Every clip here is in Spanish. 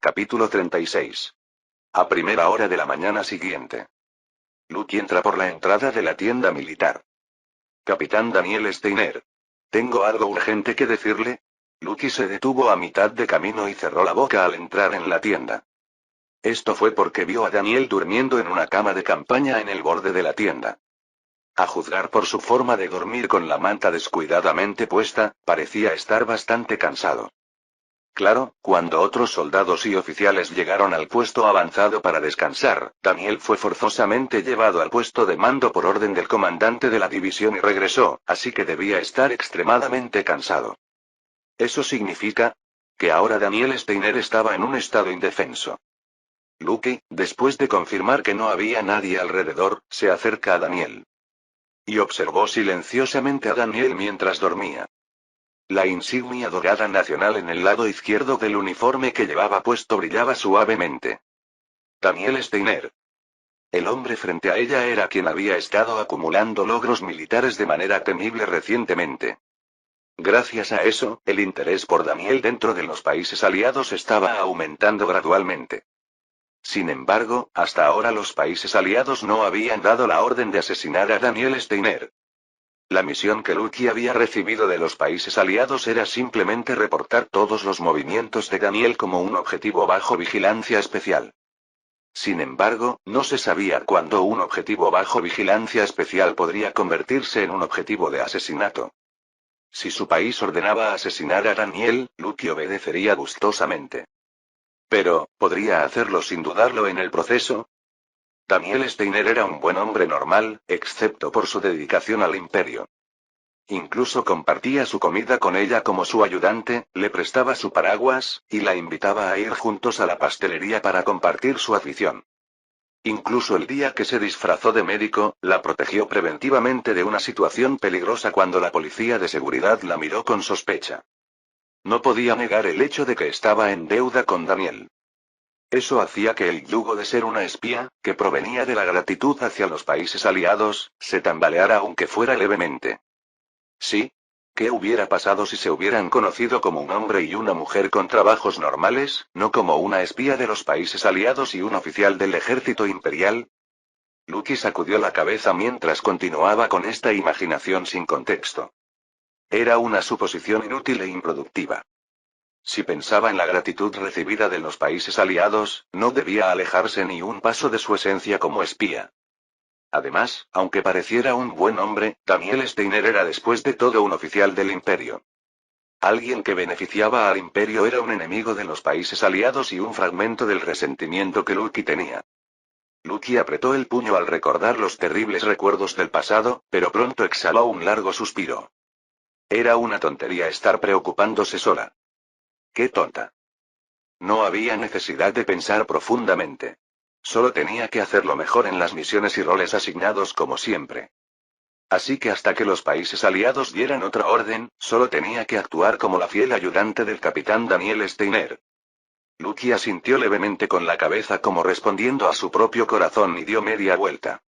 Capítulo 36. A primera hora de la mañana siguiente. Lucky entra por la entrada de la tienda militar. Capitán Daniel Steiner. ¿Tengo algo urgente que decirle? Lucky se detuvo a mitad de camino y cerró la boca al entrar en la tienda. Esto fue porque vio a Daniel durmiendo en una cama de campaña en el borde de la tienda. A juzgar por su forma de dormir con la manta descuidadamente puesta, parecía estar bastante cansado. Claro, cuando otros soldados y oficiales llegaron al puesto avanzado para descansar, Daniel fue forzosamente llevado al puesto de mando por orden del comandante de la división y regresó, así que debía estar extremadamente cansado. Eso significa que ahora Daniel Steiner estaba en un estado indefenso. Lucky, después de confirmar que no había nadie alrededor, se acerca a Daniel. Y observó silenciosamente a Daniel mientras dormía. La insignia dorada nacional en el lado izquierdo del uniforme que llevaba puesto brillaba suavemente. Daniel Steiner. El hombre frente a ella era quien había estado acumulando logros militares de manera temible recientemente. Gracias a eso, el interés por Daniel dentro de los países aliados estaba aumentando gradualmente. Sin embargo, hasta ahora los países aliados no habían dado la orden de asesinar a Daniel Steiner. La misión que Lucky había recibido de los países aliados era simplemente reportar todos los movimientos de Daniel como un objetivo bajo vigilancia especial. Sin embargo, no se sabía cuándo un objetivo bajo vigilancia especial podría convertirse en un objetivo de asesinato. Si su país ordenaba asesinar a Daniel, Lucky obedecería gustosamente. Pero, ¿podría hacerlo sin dudarlo en el proceso? Daniel Steiner era un buen hombre normal, excepto por su dedicación al imperio. Incluso compartía su comida con ella como su ayudante, le prestaba su paraguas, y la invitaba a ir juntos a la pastelería para compartir su afición. Incluso el día que se disfrazó de médico, la protegió preventivamente de una situación peligrosa cuando la policía de seguridad la miró con sospecha. No podía negar el hecho de que estaba en deuda con Daniel. Eso hacía que el yugo de ser una espía, que provenía de la gratitud hacia los países aliados, se tambaleara aunque fuera levemente. Sí. ¿Qué hubiera pasado si se hubieran conocido como un hombre y una mujer con trabajos normales, no como una espía de los países aliados y un oficial del ejército imperial? Lucky sacudió la cabeza mientras continuaba con esta imaginación sin contexto. Era una suposición inútil e improductiva. Si pensaba en la gratitud recibida de los países aliados, no debía alejarse ni un paso de su esencia como espía. Además, aunque pareciera un buen hombre, Daniel Steiner era después de todo un oficial del imperio. Alguien que beneficiaba al imperio era un enemigo de los países aliados y un fragmento del resentimiento que Lucky tenía. Lucky apretó el puño al recordar los terribles recuerdos del pasado, pero pronto exhaló un largo suspiro. Era una tontería estar preocupándose sola. ¡Qué tonta! No había necesidad de pensar profundamente. Solo tenía que hacerlo mejor en las misiones y roles asignados como siempre. Así que hasta que los países aliados dieran otra orden, solo tenía que actuar como la fiel ayudante del capitán Daniel Steiner. Lucky asintió levemente con la cabeza como respondiendo a su propio corazón y dio media vuelta.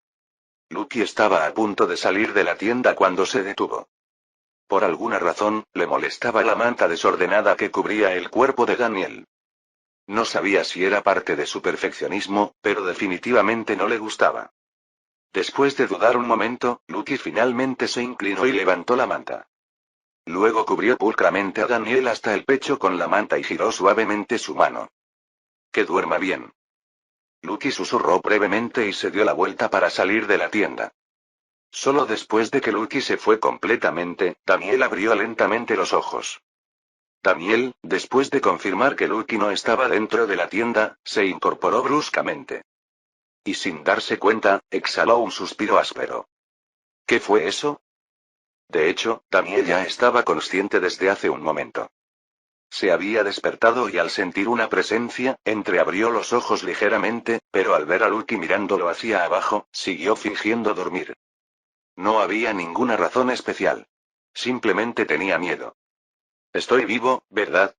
Lucky estaba a punto de salir de la tienda cuando se detuvo. Por alguna razón, le molestaba la manta desordenada que cubría el cuerpo de Daniel. No sabía si era parte de su perfeccionismo, pero definitivamente no le gustaba. Después de dudar un momento, Lucky finalmente se inclinó y levantó la manta. Luego cubrió pulcramente a Daniel hasta el pecho con la manta y giró suavemente su mano. Que duerma bien. Lucky susurró brevemente y se dio la vuelta para salir de la tienda. Solo después de que Lucky se fue completamente, Daniel abrió lentamente los ojos. Daniel, después de confirmar que Lucky no estaba dentro de la tienda, se incorporó bruscamente. Y sin darse cuenta, exhaló un suspiro áspero. ¿Qué fue eso? De hecho, Daniel ya estaba consciente desde hace un momento. Se había despertado y al sentir una presencia, entreabrió los ojos ligeramente, pero al ver a Lucky mirándolo hacia abajo, siguió fingiendo dormir. No había ninguna razón especial. Simplemente tenía miedo. Estoy vivo, ¿verdad?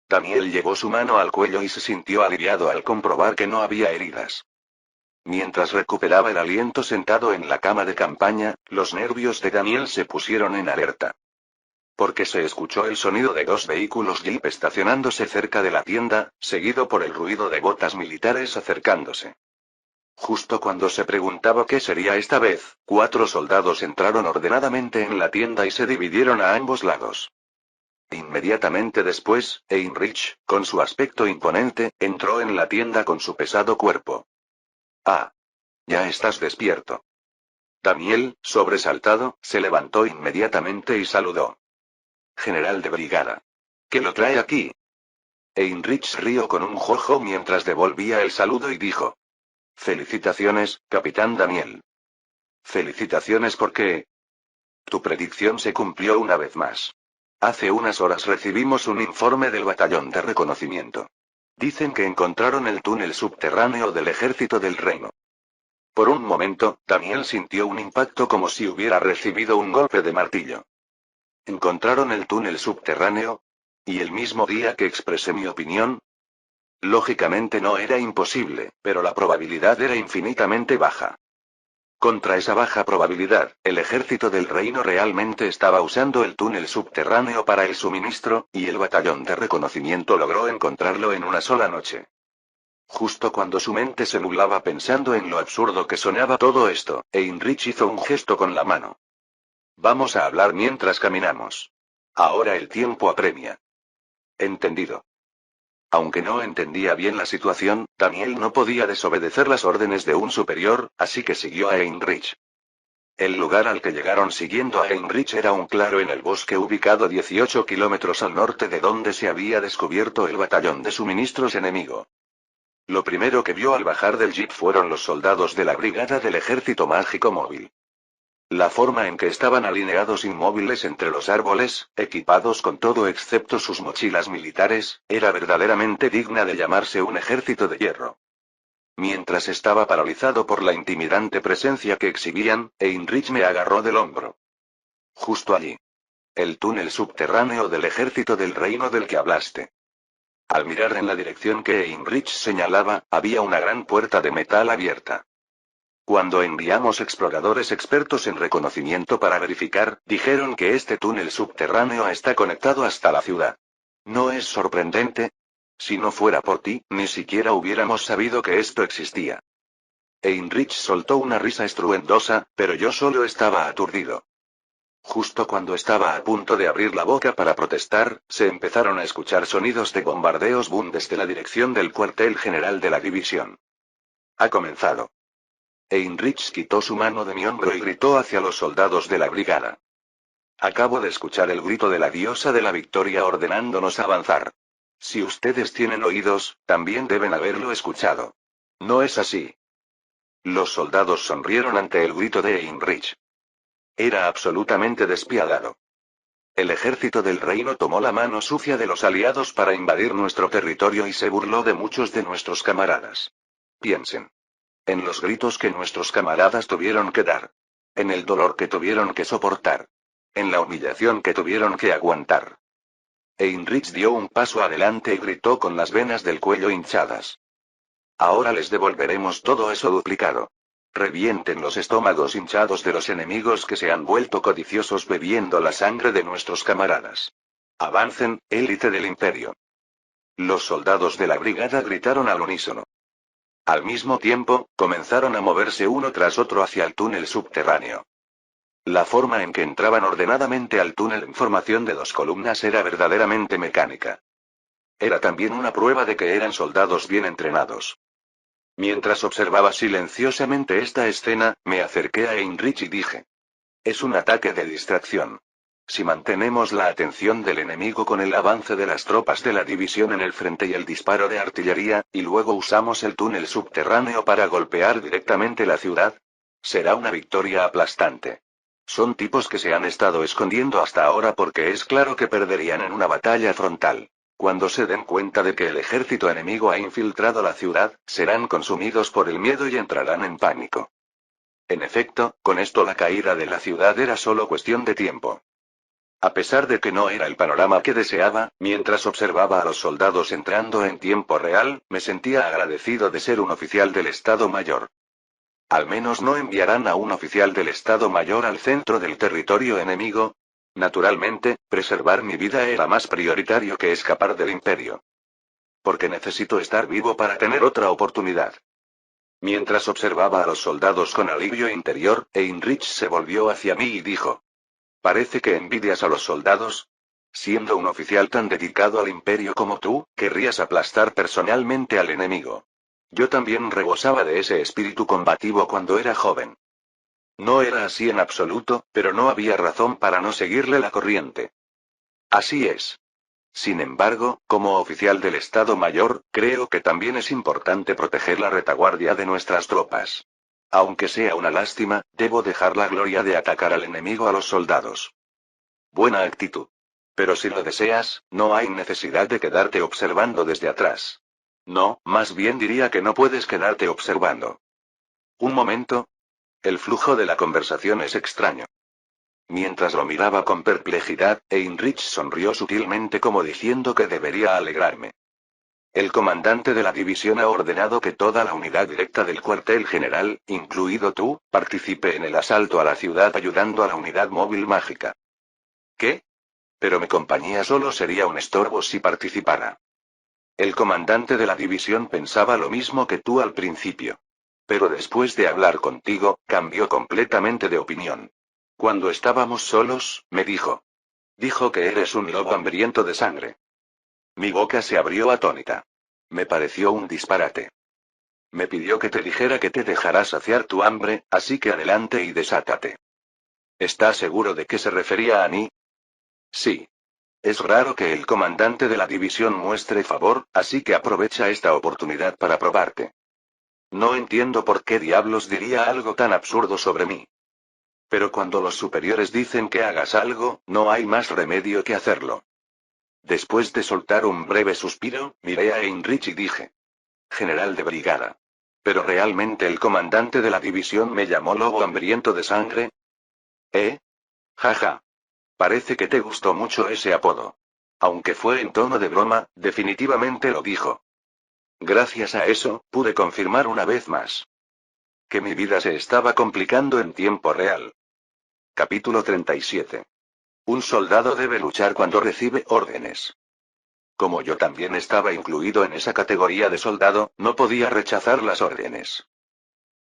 Daniel llevó su mano al cuello y se sintió aliviado al comprobar que no había heridas. Mientras recuperaba el aliento sentado en la cama de campaña, los nervios de Daniel se pusieron en alerta. porque se escuchó el sonido de 2 vehículos Jeep estacionándose cerca de la tienda, seguido por el ruido de botas militares acercándose. Justo cuando se preguntaba qué sería esta vez, 4 soldados entraron ordenadamente en la tienda y se dividieron a ambos lados. Inmediatamente después, Heinrich, con su aspecto imponente, entró en la tienda con su pesado cuerpo. Ah. Ya estás despierto. Daniel, sobresaltado, se levantó inmediatamente y saludó. General de brigada. ¿Qué lo trae aquí? Heinrich rió con un jojo mientras devolvía el saludo y dijo. Felicitaciones, capitán Daniel. Felicitaciones porque... Tu predicción se cumplió una vez más. Hace unas horas recibimos un informe del batallón de reconocimiento. Dicen que encontraron el túnel subterráneo del ejército del reino. Por un momento, Daniel sintió un impacto como si hubiera recibido un golpe de martillo. ¿Encontraron el túnel subterráneo? ¿Y el mismo día que expresé mi opinión? Lógicamente no era imposible, pero la probabilidad era infinitamente baja. Contra esa baja probabilidad, el ejército del reino realmente estaba usando el túnel subterráneo para el suministro, y el batallón de reconocimiento logró encontrarlo en una sola noche. Justo cuando su mente se nublaba pensando en lo absurdo que sonaba todo esto, Heinrich hizo un gesto con la mano. Vamos a hablar mientras caminamos. Ahora el tiempo apremia. Entendido. Aunque no entendía bien la situación, Daniel no podía desobedecer las órdenes de un superior, así que siguió a Heinrich. El lugar al que llegaron siguiendo a Heinrich era un claro en el bosque ubicado 18 kilómetros al norte de donde se había descubierto el batallón de suministros enemigo. Lo primero que vio al bajar del jeep fueron los soldados de la brigada del ejército mágico móvil. La forma en que estaban alineados inmóviles entre los árboles, equipados con todo excepto sus mochilas militares, era verdaderamente digna de llamarse un ejército de hierro. Mientras estaba paralizado por la intimidante presencia que exhibían, Heinrich me agarró del hombro. Justo allí. El túnel subterráneo del ejército del reino del que hablaste. Al mirar en la dirección que Heinrich señalaba, había una gran puerta de metal abierta. Cuando enviamos exploradores expertos en reconocimiento para verificar, dijeron que este túnel subterráneo está conectado hasta la ciudad. ¿No es sorprendente? Si no fuera por ti, ni siquiera hubiéramos sabido que esto existía. Heinrich soltó una risa estruendosa, pero yo solo estaba aturdido. Justo cuando estaba a punto de abrir la boca para protestar, se empezaron a escuchar sonidos de bombardeos boom desde la dirección del cuartel general de la división. Ha comenzado. Heinrich quitó su mano de mi hombro y gritó hacia los soldados de la brigada. Acabo de escuchar el grito de la diosa de la victoria ordenándonos avanzar. Si ustedes tienen oídos, también deben haberlo escuchado. ¿No es así? Los soldados sonrieron ante el grito de Heinrich. Era absolutamente despiadado. El ejército del reino tomó la mano sucia de los aliados para invadir nuestro territorio y se burló de muchos de nuestros camaradas. Piensen. En los gritos que nuestros camaradas tuvieron que dar. En el dolor que tuvieron que soportar. En la humillación que tuvieron que aguantar. Heinrich dio un paso adelante y gritó con las venas del cuello hinchadas. Ahora les devolveremos todo eso duplicado. Revienten los estómagos hinchados de los enemigos que se han vuelto codiciosos bebiendo la sangre de nuestros camaradas. Avancen, élite del imperio. Los soldados de la brigada gritaron al unísono. Al mismo tiempo, comenzaron a moverse uno tras otro hacia el túnel subterráneo. La forma en que entraban ordenadamente al túnel en formación de 2 columnas era verdaderamente mecánica. Era también una prueba de que eran soldados bien entrenados. Mientras observaba silenciosamente esta escena, me acerqué a Heinrich y dije. Es un ataque de distracción. Si mantenemos la atención del enemigo con el avance de las tropas de la división en el frente y el disparo de artillería, y luego usamos el túnel subterráneo para golpear directamente la ciudad, será una victoria aplastante. Son tipos que se han estado escondiendo hasta ahora porque es claro que perderían en una batalla frontal. Cuando se den cuenta de que el ejército enemigo ha infiltrado la ciudad, serán consumidos por el miedo y entrarán en pánico. En efecto, con esto la caída de la ciudad era solo cuestión de tiempo. A pesar de que no era el panorama que deseaba, mientras observaba a los soldados entrando en tiempo real, me sentía agradecido de ser un oficial del Estado Mayor. Al menos no enviarán a un oficial del Estado Mayor al centro del territorio enemigo. Naturalmente, preservar mi vida era más prioritario que escapar del imperio. Porque necesito estar vivo para tener otra oportunidad. Mientras observaba a los soldados con alivio interior, Heinrich se volvió hacia mí y dijo: «Parece que envidias a los soldados. Siendo un oficial tan dedicado al imperio como tú, querrías aplastar personalmente al enemigo». Yo también rebosaba de ese espíritu combativo cuando era joven. No era así en absoluto, pero no había razón para no seguirle la corriente. Así es. Sin embargo, como oficial del Estado Mayor, creo que también es importante proteger la retaguardia de nuestras tropas. Aunque sea una lástima, debo dejar la gloria de atacar al enemigo a los soldados. Buena actitud. Pero si lo deseas, no hay necesidad de quedarte observando desde atrás. No, más bien diría que no puedes quedarte observando. Un momento. El flujo de la conversación es extraño. Mientras lo miraba con perplejidad, Heinrich sonrió sutilmente como diciendo que debería alegrarme. El comandante de la división ha ordenado que toda la unidad directa del cuartel general, incluido tú, participe en el asalto a la ciudad ayudando a la unidad móvil mágica. ¿Qué? Pero mi compañía solo sería un estorbo si participara. El comandante de la división pensaba lo mismo que tú al principio. Pero después de hablar contigo, cambió completamente de opinión. Cuando estábamos solos, me dijo. Dijo que eres un lobo hambriento de sangre. Mi boca se abrió atónita. Me pareció un disparate. Me pidió que te dijera que te dejarás saciar tu hambre, así que adelante y desátate. ¿Estás seguro de que se refería a mí? Sí. Es raro que el comandante de la división muestre favor, así que aprovecha esta oportunidad para probarte. No entiendo por qué diablos diría algo tan absurdo sobre mí. Pero cuando los superiores dicen que hagas algo, no hay más remedio que hacerlo. Después de soltar un breve suspiro, miré a Heinrich y dije: «General de brigada. ¿Pero realmente el comandante de la división me llamó lobo hambriento de sangre?» ¿Eh? Jaja. Parece que te gustó mucho ese apodo. Aunque fue en tono de broma, definitivamente lo dijo. Gracias a eso, pude confirmar una vez más que mi vida se estaba complicando en tiempo real. Capítulo 37. Un soldado debe luchar cuando recibe órdenes. Como yo también estaba incluido en esa categoría de soldado, no podía rechazar las órdenes.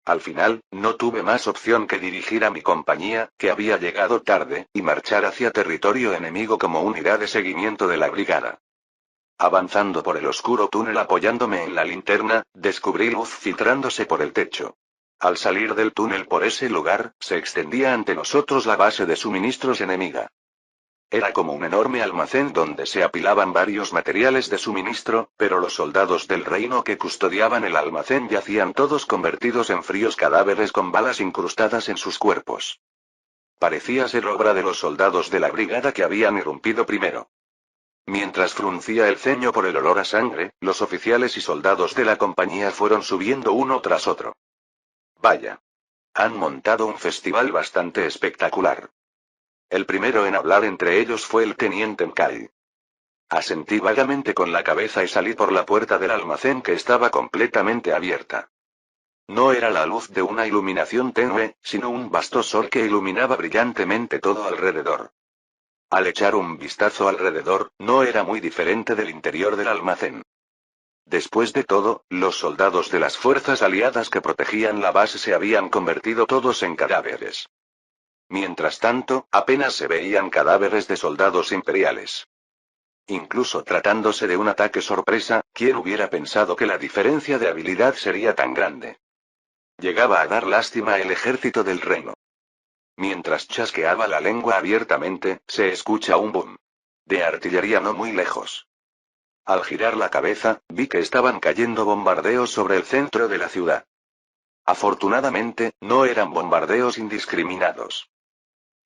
Al final, no tuve más opción que dirigir a mi compañía, que había llegado tarde, y marchar hacia territorio enemigo como unidad de seguimiento de la brigada. Avanzando por el oscuro túnel apoyándome en la linterna, descubrí luz filtrándose por el techo. Al salir del túnel por ese lugar, se extendía ante nosotros la base de suministros enemiga. Era como un enorme almacén donde se apilaban varios materiales de suministro, pero los soldados del reino que custodiaban el almacén yacían todos convertidos en fríos cadáveres con balas incrustadas en sus cuerpos. Parecía ser obra de los soldados de la brigada que habían irrumpido primero. Mientras fruncía el ceño por el olor a sangre, los oficiales y soldados de la compañía fueron subiendo uno tras otro. Vaya. Han montado un festival bastante espectacular. El primero en hablar entre ellos fue el teniente Mkai. Asentí vagamente con la cabeza y salí por la puerta del almacén que estaba completamente abierta. No era la luz de una iluminación tenue, sino un vasto sol que iluminaba brillantemente todo alrededor. Al echar un vistazo alrededor, no era muy diferente del interior del almacén. Después de todo, los soldados de las fuerzas aliadas que protegían la base se habían convertido todos en cadáveres. Mientras tanto, apenas se veían cadáveres de soldados imperiales. Incluso tratándose de un ataque sorpresa, ¿quién hubiera pensado que la diferencia de habilidad sería tan grande? Llegaba a dar lástima el ejército del reino. Mientras chasqueaba la lengua abiertamente, se escucha un boom de artillería no muy lejos. Al girar la cabeza, vi que estaban cayendo bombardeos sobre el centro de la ciudad. Afortunadamente, no eran bombardeos indiscriminados.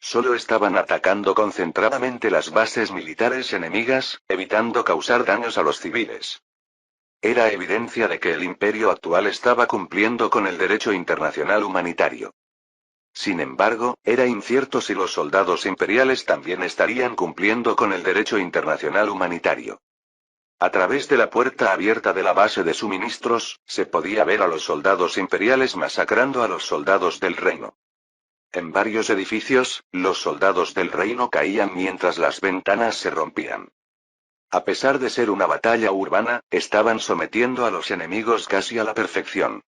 Solo estaban atacando concentradamente las bases militares enemigas, evitando causar daños a los civiles. Era evidencia de que el imperio actual estaba cumpliendo con el derecho internacional humanitario. Sin embargo, era incierto si los soldados imperiales también estarían cumpliendo con el derecho internacional humanitario. A través de la puerta abierta de la base de suministros, se podía ver a los soldados imperiales masacrando a los soldados del reino. En varios edificios, los soldados del reino caían mientras las ventanas se rompían. A pesar de ser una batalla urbana, estaban sometiendo a los enemigos casi a la perfección.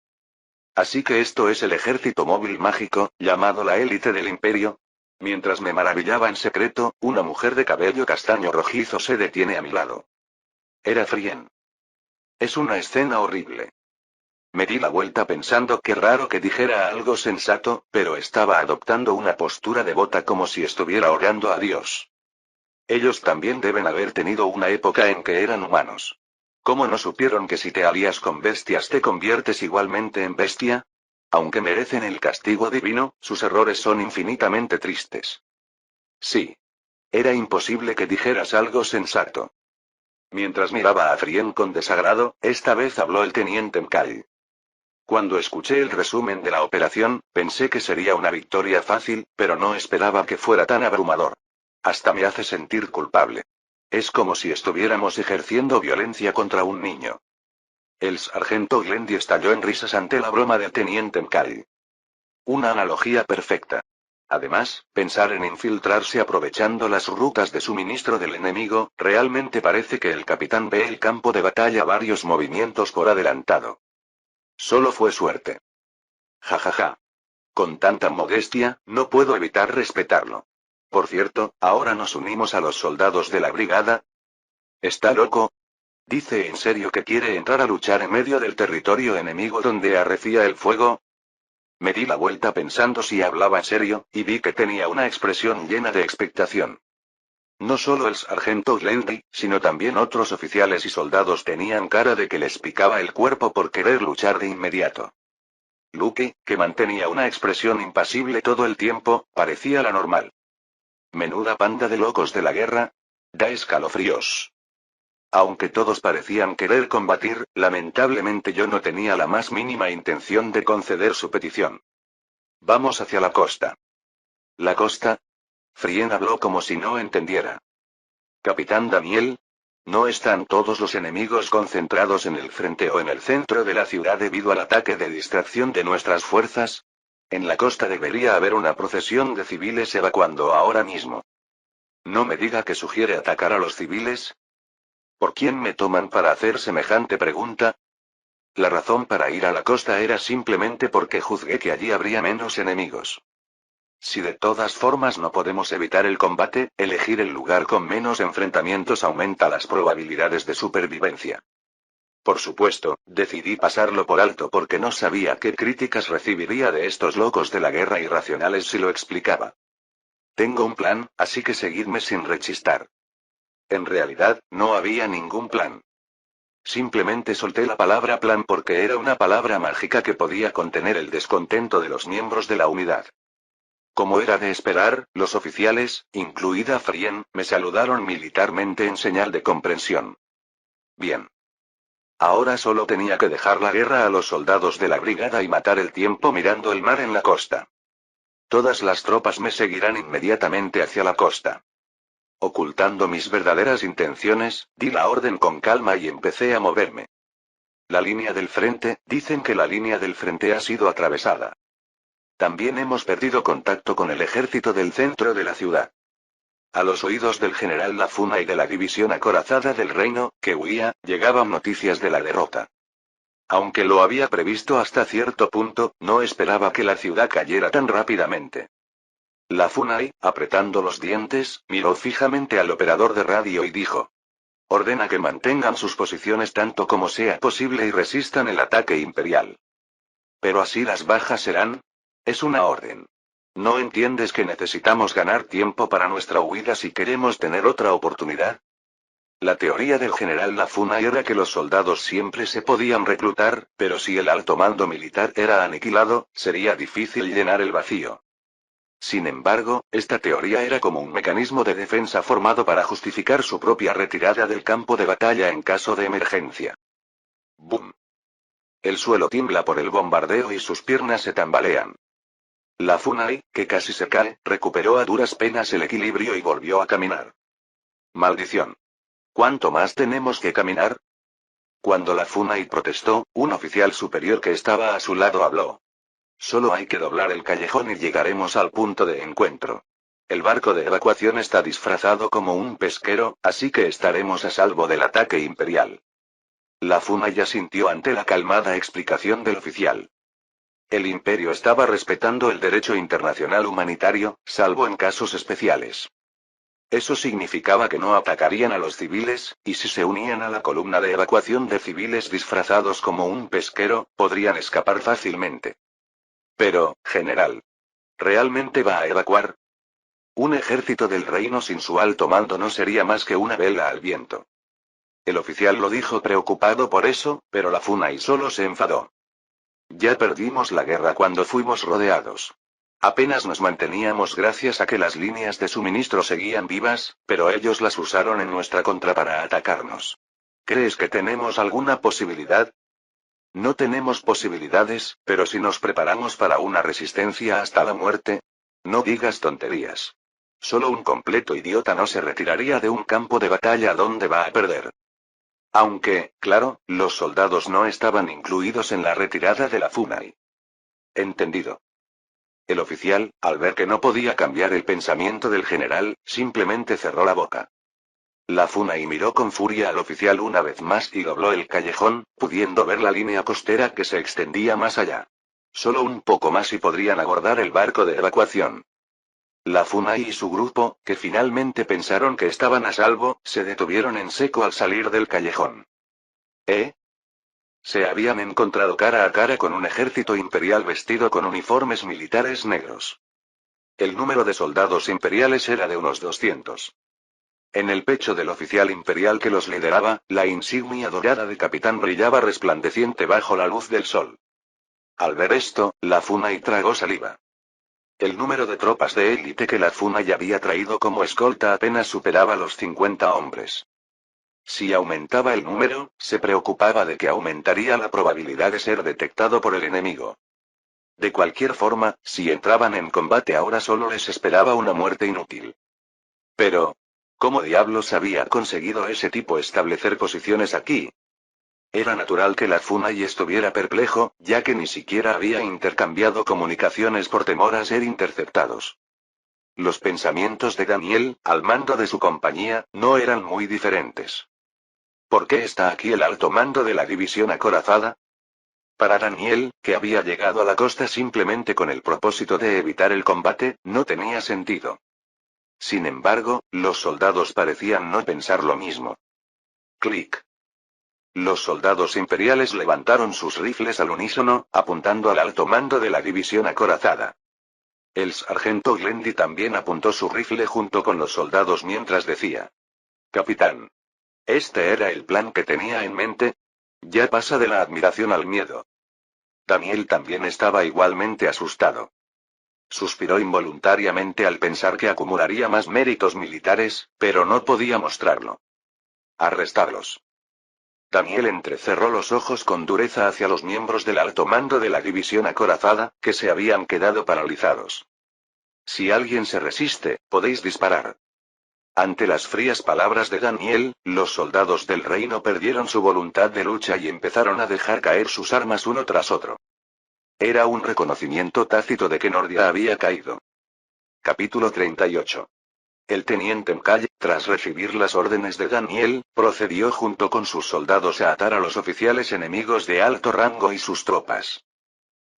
Así que esto es el ejército móvil mágico, llamado la élite del imperio. Mientras me maravillaba en secreto, una mujer de cabello castaño rojizo se detiene a mi lado. Era Frien. Es una escena horrible. Me di la vuelta pensando que raro que dijera algo sensato, pero estaba adoptando una postura devota como si estuviera orando a Dios. Ellos también deben haber tenido una época en que eran humanos. ¿Cómo no supieron que si te alías con bestias te conviertes igualmente en bestia? Aunque merecen el castigo divino, sus errores son infinitamente tristes. Sí. Era imposible que dijeras algo sensato. Mientras miraba a Frien con desagrado, esta vez habló el teniente Mkai. Cuando escuché el resumen de la operación, pensé que sería una victoria fácil, pero no esperaba que fuera tan abrumador. Hasta me hace sentir culpable. Es como si estuviéramos ejerciendo violencia contra un niño. El sargento Glendy estalló en risas ante la broma del teniente Mkai. Una analogía perfecta. Además, pensar en infiltrarse aprovechando las rutas de suministro del enemigo, realmente parece que el capitán ve el campo de batalla varios movimientos por adelantado. Solo fue suerte. Jajaja. Con tanta modestia, no puedo evitar respetarlo. Por cierto, ahora nos unimos a los soldados de la brigada. ¿Está loco? ¿Dice en serio que quiere entrar a luchar en medio del territorio enemigo donde arrecía el fuego? Me di la vuelta pensando si hablaba en serio, y vi que tenía una expresión llena de expectación. No solo el sargento Glendy, sino también otros oficiales y soldados tenían cara de que les picaba el cuerpo por querer luchar de inmediato. Luke, que mantenía una expresión impasible todo el tiempo, parecía la normal. Menuda panda de locos de la guerra. Da escalofríos. Aunque todos parecían querer combatir, lamentablemente yo no tenía la más mínima intención de conceder su petición. Vamos hacia la costa. ¿La costa? Frien habló como si no entendiera. Capitán Daniel, ¿no están todos los enemigos concentrados en el frente o en el centro de la ciudad debido al ataque de distracción de nuestras fuerzas? En la costa debería haber una procesión de civiles evacuando ahora mismo. No me diga que sugiere atacar a los civiles. ¿Por quién me toman para hacer semejante pregunta? La razón para ir a la costa era simplemente porque juzgué que allí habría menos enemigos. Si de todas formas no podemos evitar el combate, elegir el lugar con menos enfrentamientos aumenta las probabilidades de supervivencia. Por supuesto, decidí pasarlo por alto porque no sabía qué críticas recibiría de estos locos de la guerra irracionales si lo explicaba. Tengo un plan, así que seguidme sin rechistar. En realidad, no había ningún plan. Simplemente solté la palabra plan porque era una palabra mágica que podía contener el descontento de los miembros de la unidad. Como era de esperar, los oficiales, incluida Frien, me saludaron militarmente en señal de comprensión. Bien. Ahora solo tenía que dejar la guerra a los soldados de la brigada y matar el tiempo mirando el mar en la costa. Todas las tropas me seguirán inmediatamente hacia la costa. Ocultando mis verdaderas intenciones, di la orden con calma y empecé a moverme. La línea del frente, dicen que la línea del frente ha sido atravesada. También hemos perdido contacto con el ejército del centro de la ciudad. A los oídos del general Lafuna y de la división acorazada del reino, que huía, llegaban noticias de la derrota. Aunque lo había previsto hasta cierto punto, no esperaba que la ciudad cayera tan rápidamente. Lafunay, apretando los dientes, miró fijamente al operador de radio y dijo: ordena que mantengan sus posiciones tanto como sea posible y resistan el ataque imperial. Pero así las bajas serán. Es una orden. ¿No entiendes que necesitamos ganar tiempo para nuestra huida si queremos tener otra oportunidad? La teoría del general Lafuna era que los soldados siempre se podían reclutar, pero si el alto mando militar era aniquilado, sería difícil llenar el vacío. Sin embargo, esta teoría era como un mecanismo de defensa formado para justificar su propia retirada del campo de batalla en caso de emergencia. ¡Bum! El suelo tiembla por el bombardeo y sus piernas se tambalean. Lafunay, que casi se cae, recuperó a duras penas el equilibrio y volvió a caminar. ¡Maldición! ¿Cuánto más tenemos que caminar? Cuando Lafunay protestó, un oficial superior que estaba a su lado habló. Solo hay que doblar el callejón y llegaremos al punto de encuentro. El barco de evacuación está disfrazado como un pesquero, así que estaremos a salvo del ataque imperial. La Funai asintió ante la calmada explicación del oficial. El imperio estaba respetando el derecho internacional humanitario, salvo en casos especiales. Eso significaba que no atacarían a los civiles, y si se unían a la columna de evacuación de civiles disfrazados como un pesquero, podrían escapar fácilmente. Pero, general, ¿realmente va a evacuar? Un ejército del reino sin su alto mando no sería más que una vela al viento. El oficial lo dijo preocupado por eso, pero la Funai solo se enfadó. Ya perdimos la guerra cuando fuimos rodeados. Apenas nos manteníamos gracias a que las líneas de suministro seguían vivas, pero ellos las usaron en nuestra contra para atacarnos. ¿Crees que tenemos alguna posibilidad? No tenemos posibilidades, pero si nos preparamos para una resistencia hasta la muerte. No digas tonterías. Solo un completo idiota no se retiraría de un campo de batalla donde va a perder. Aunque, claro, los soldados no estaban incluidos en la retirada de la Funai. Entendido. El oficial, al ver que no podía cambiar el pensamiento del general, simplemente cerró la boca. La Funai miró con furia al oficial una vez más y dobló el callejón, pudiendo ver la línea costera que se extendía más allá. Solo un poco más y podrían abordar el barco de evacuación. La Funai y su grupo, que finalmente pensaron que estaban a salvo, se detuvieron en seco al salir del callejón. ¿Eh? Se habían encontrado cara a cara con un ejército imperial vestido con uniformes militares negros. El número de soldados imperiales era de unos 200. En el pecho del oficial imperial que los lideraba, la insignia dorada de capitán brillaba resplandeciente bajo la luz del sol. Al ver esto, la Funai tragó saliva. El número de tropas de élite que la Funai había traído como escolta apenas superaba los 50 hombres. Si aumentaba el número, se preocupaba de que aumentaría la probabilidad de ser detectado por el enemigo. De cualquier forma, si entraban en combate ahora solo les esperaba una muerte inútil. Pero, ¿cómo diablos había conseguido ese tipo establecer posiciones aquí? Era natural que la Funai estuviera perplejo, ya que ni siquiera había intercambiado comunicaciones por temor a ser interceptados. Los pensamientos de Daniel, al mando de su compañía, no eran muy diferentes. ¿Por qué está aquí el alto mando de la división acorazada? Para Daniel, que había llegado a la costa simplemente con el propósito de evitar el combate, no tenía sentido. Sin embargo, los soldados parecían no pensar lo mismo. Clic. Los soldados imperiales levantaron sus rifles al unísono, apuntando al alto mando de la división acorazada. El sargento Glendy también apuntó su rifle junto con los soldados mientras decía: Capitán. ¿Este era el plan que tenía en mente? Ya pasa de la admiración al miedo. Daniel también estaba igualmente asustado. Suspiró involuntariamente al pensar que acumularía más méritos militares, pero no podía mostrarlo. Arrestarlos. Daniel entrecerró los ojos con dureza hacia los miembros del alto mando de la división acorazada, que se habían quedado paralizados. Si alguien se resiste, podéis disparar. Ante las frías palabras de Daniel, los soldados del reino perdieron su voluntad de lucha y empezaron a dejar caer sus armas uno tras otro. Era un reconocimiento tácito de que Nordia había caído. Capítulo 38. El teniente Mcalle, tras recibir las órdenes de Daniel, procedió junto con sus soldados a atar a los oficiales enemigos de alto rango y sus tropas.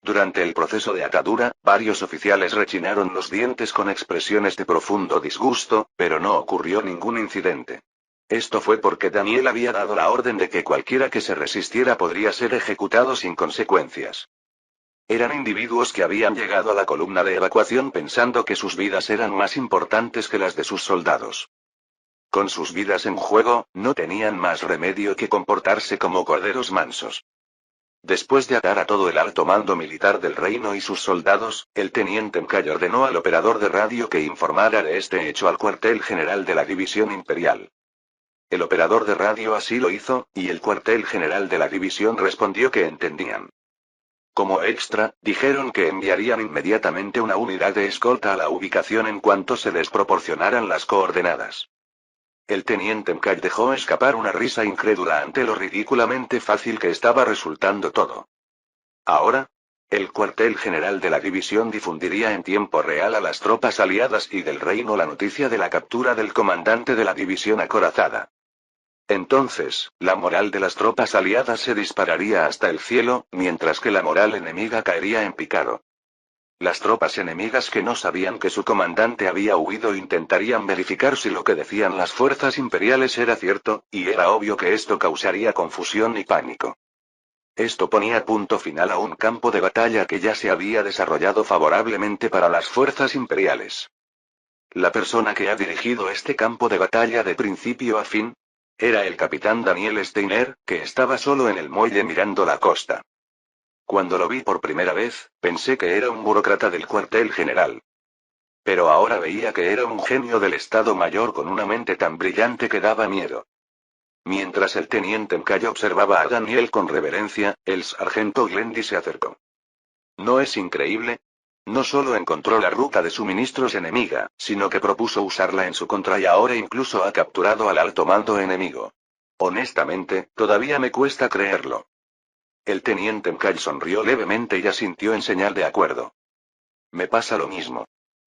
Durante el proceso de atadura, varios oficiales rechinaron los dientes con expresiones de profundo disgusto, pero no ocurrió ningún incidente. Esto fue porque Daniel había dado la orden de que cualquiera que se resistiera podría ser ejecutado sin consecuencias. Eran individuos que habían llegado a la columna de evacuación pensando que sus vidas eran más importantes que las de sus soldados. Con sus vidas en juego, no tenían más remedio que comportarse como corderos mansos. Después de atar a todo el alto mando militar del reino y sus soldados, el teniente Mcalle ordenó al operador de radio que informara de este hecho al cuartel general de la división imperial. El operador de radio así lo hizo, y el cuartel general de la división respondió que entendían. Como extra, dijeron que enviarían inmediatamente una unidad de escolta a la ubicación en cuanto se les proporcionaran las coordenadas. El teniente Mcalle dejó escapar una risa incrédula ante lo ridículamente fácil que estaba resultando todo. ¿Ahora? El cuartel general de la división difundiría en tiempo real a las tropas aliadas y del reino la noticia de la captura del comandante de la división acorazada. Entonces, la moral de las tropas aliadas se dispararía hasta el cielo, mientras que la moral enemiga caería en picado. Las tropas enemigas que no sabían que su comandante había huido intentarían verificar si lo que decían las fuerzas imperiales era cierto, y era obvio que esto causaría confusión y pánico. Esto ponía punto final a un campo de batalla que ya se había desarrollado favorablemente para las fuerzas imperiales. La persona que ha dirigido este campo de batalla de principio a fin era el capitán Daniel Steiner, que estaba solo en el muelle mirando la costa. Cuando lo vi por primera vez, pensé que era un burócrata del cuartel general. Pero ahora veía que era un genio del Estado Mayor con una mente tan brillante que daba miedo. Mientras el teniente Mcay observaba a Daniel con reverencia, el sargento Glendy se acercó. ¿No es increíble? No solo encontró la ruta de suministros enemiga, sino que propuso usarla en su contra y ahora incluso ha capturado al alto mando enemigo. Honestamente, todavía me cuesta creerlo. El teniente Mcay sonrió levemente y asintió en señal de acuerdo. Me pasa lo mismo.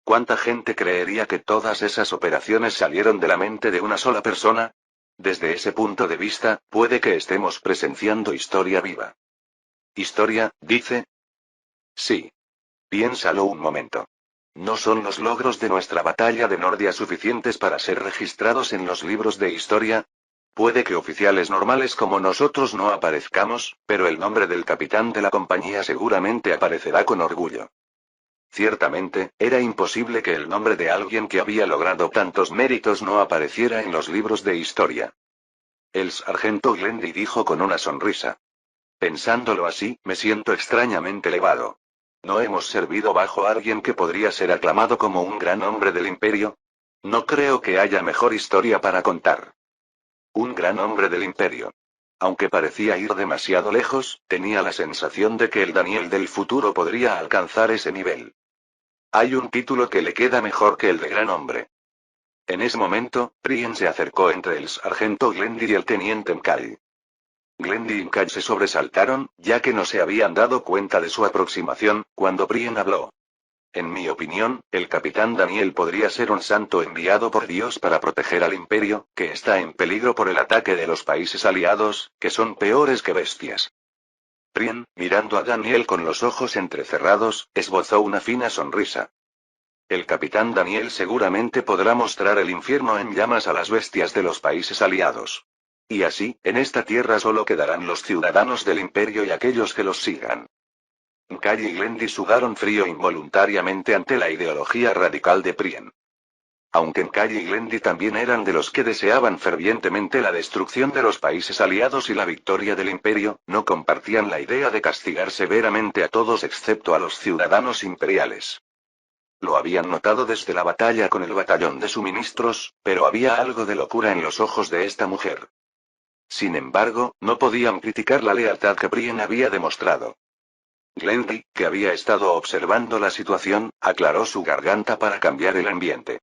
¿Cuánta gente creería que todas esas operaciones salieron de la mente de una sola persona? Desde ese punto de vista, puede que estemos presenciando historia viva. ¿Historia, dice? Sí. Piénsalo un momento. ¿No son los logros de nuestra batalla de Nordia suficientes para ser registrados en los libros de historia? Puede que oficiales normales como nosotros no aparezcamos, pero el nombre del capitán de la compañía seguramente aparecerá con orgullo. Ciertamente, era imposible que el nombre de alguien que había logrado tantos méritos no apareciera en los libros de historia. El sargento Glendy dijo con una sonrisa. Pensándolo así, me siento extrañamente elevado. ¿No hemos servido bajo alguien que podría ser aclamado como un gran hombre del imperio? No creo que haya mejor historia para contar. Un gran hombre del imperio. Aunque parecía ir demasiado lejos, tenía la sensación de que el Daniel del futuro podría alcanzar ese nivel. Hay un título que le queda mejor que el de gran hombre. En ese momento, Prien se acercó entre el sargento Glendy y el teniente Mcay. Glendy y Mcay se sobresaltaron, ya que no se habían dado cuenta de su aproximación, cuando Prien habló. En mi opinión, el capitán Daniel podría ser un santo enviado por Dios para proteger al imperio, que está en peligro por el ataque de los países aliados, que son peores que bestias. Prien, mirando a Daniel con los ojos entrecerrados, esbozó una fina sonrisa. El capitán Daniel seguramente podrá mostrar el infierno en llamas a las bestias de los países aliados. Y así, en esta tierra solo quedarán los ciudadanos del imperio y aquellos que los sigan. Mcay y Glendy sudaron frío involuntariamente ante la ideología radical de Prien. Aunque Mcay y Glendy también eran de los que deseaban fervientemente la destrucción de los países aliados y la victoria del imperio, no compartían la idea de castigar severamente a todos excepto a los ciudadanos imperiales. Lo habían notado desde la batalla con el batallón de suministros, pero había algo de locura en los ojos de esta mujer. Sin embargo, no podían criticar la lealtad que Prien había demostrado. Glendy, que había estado observando la situación, aclaró su garganta para cambiar el ambiente.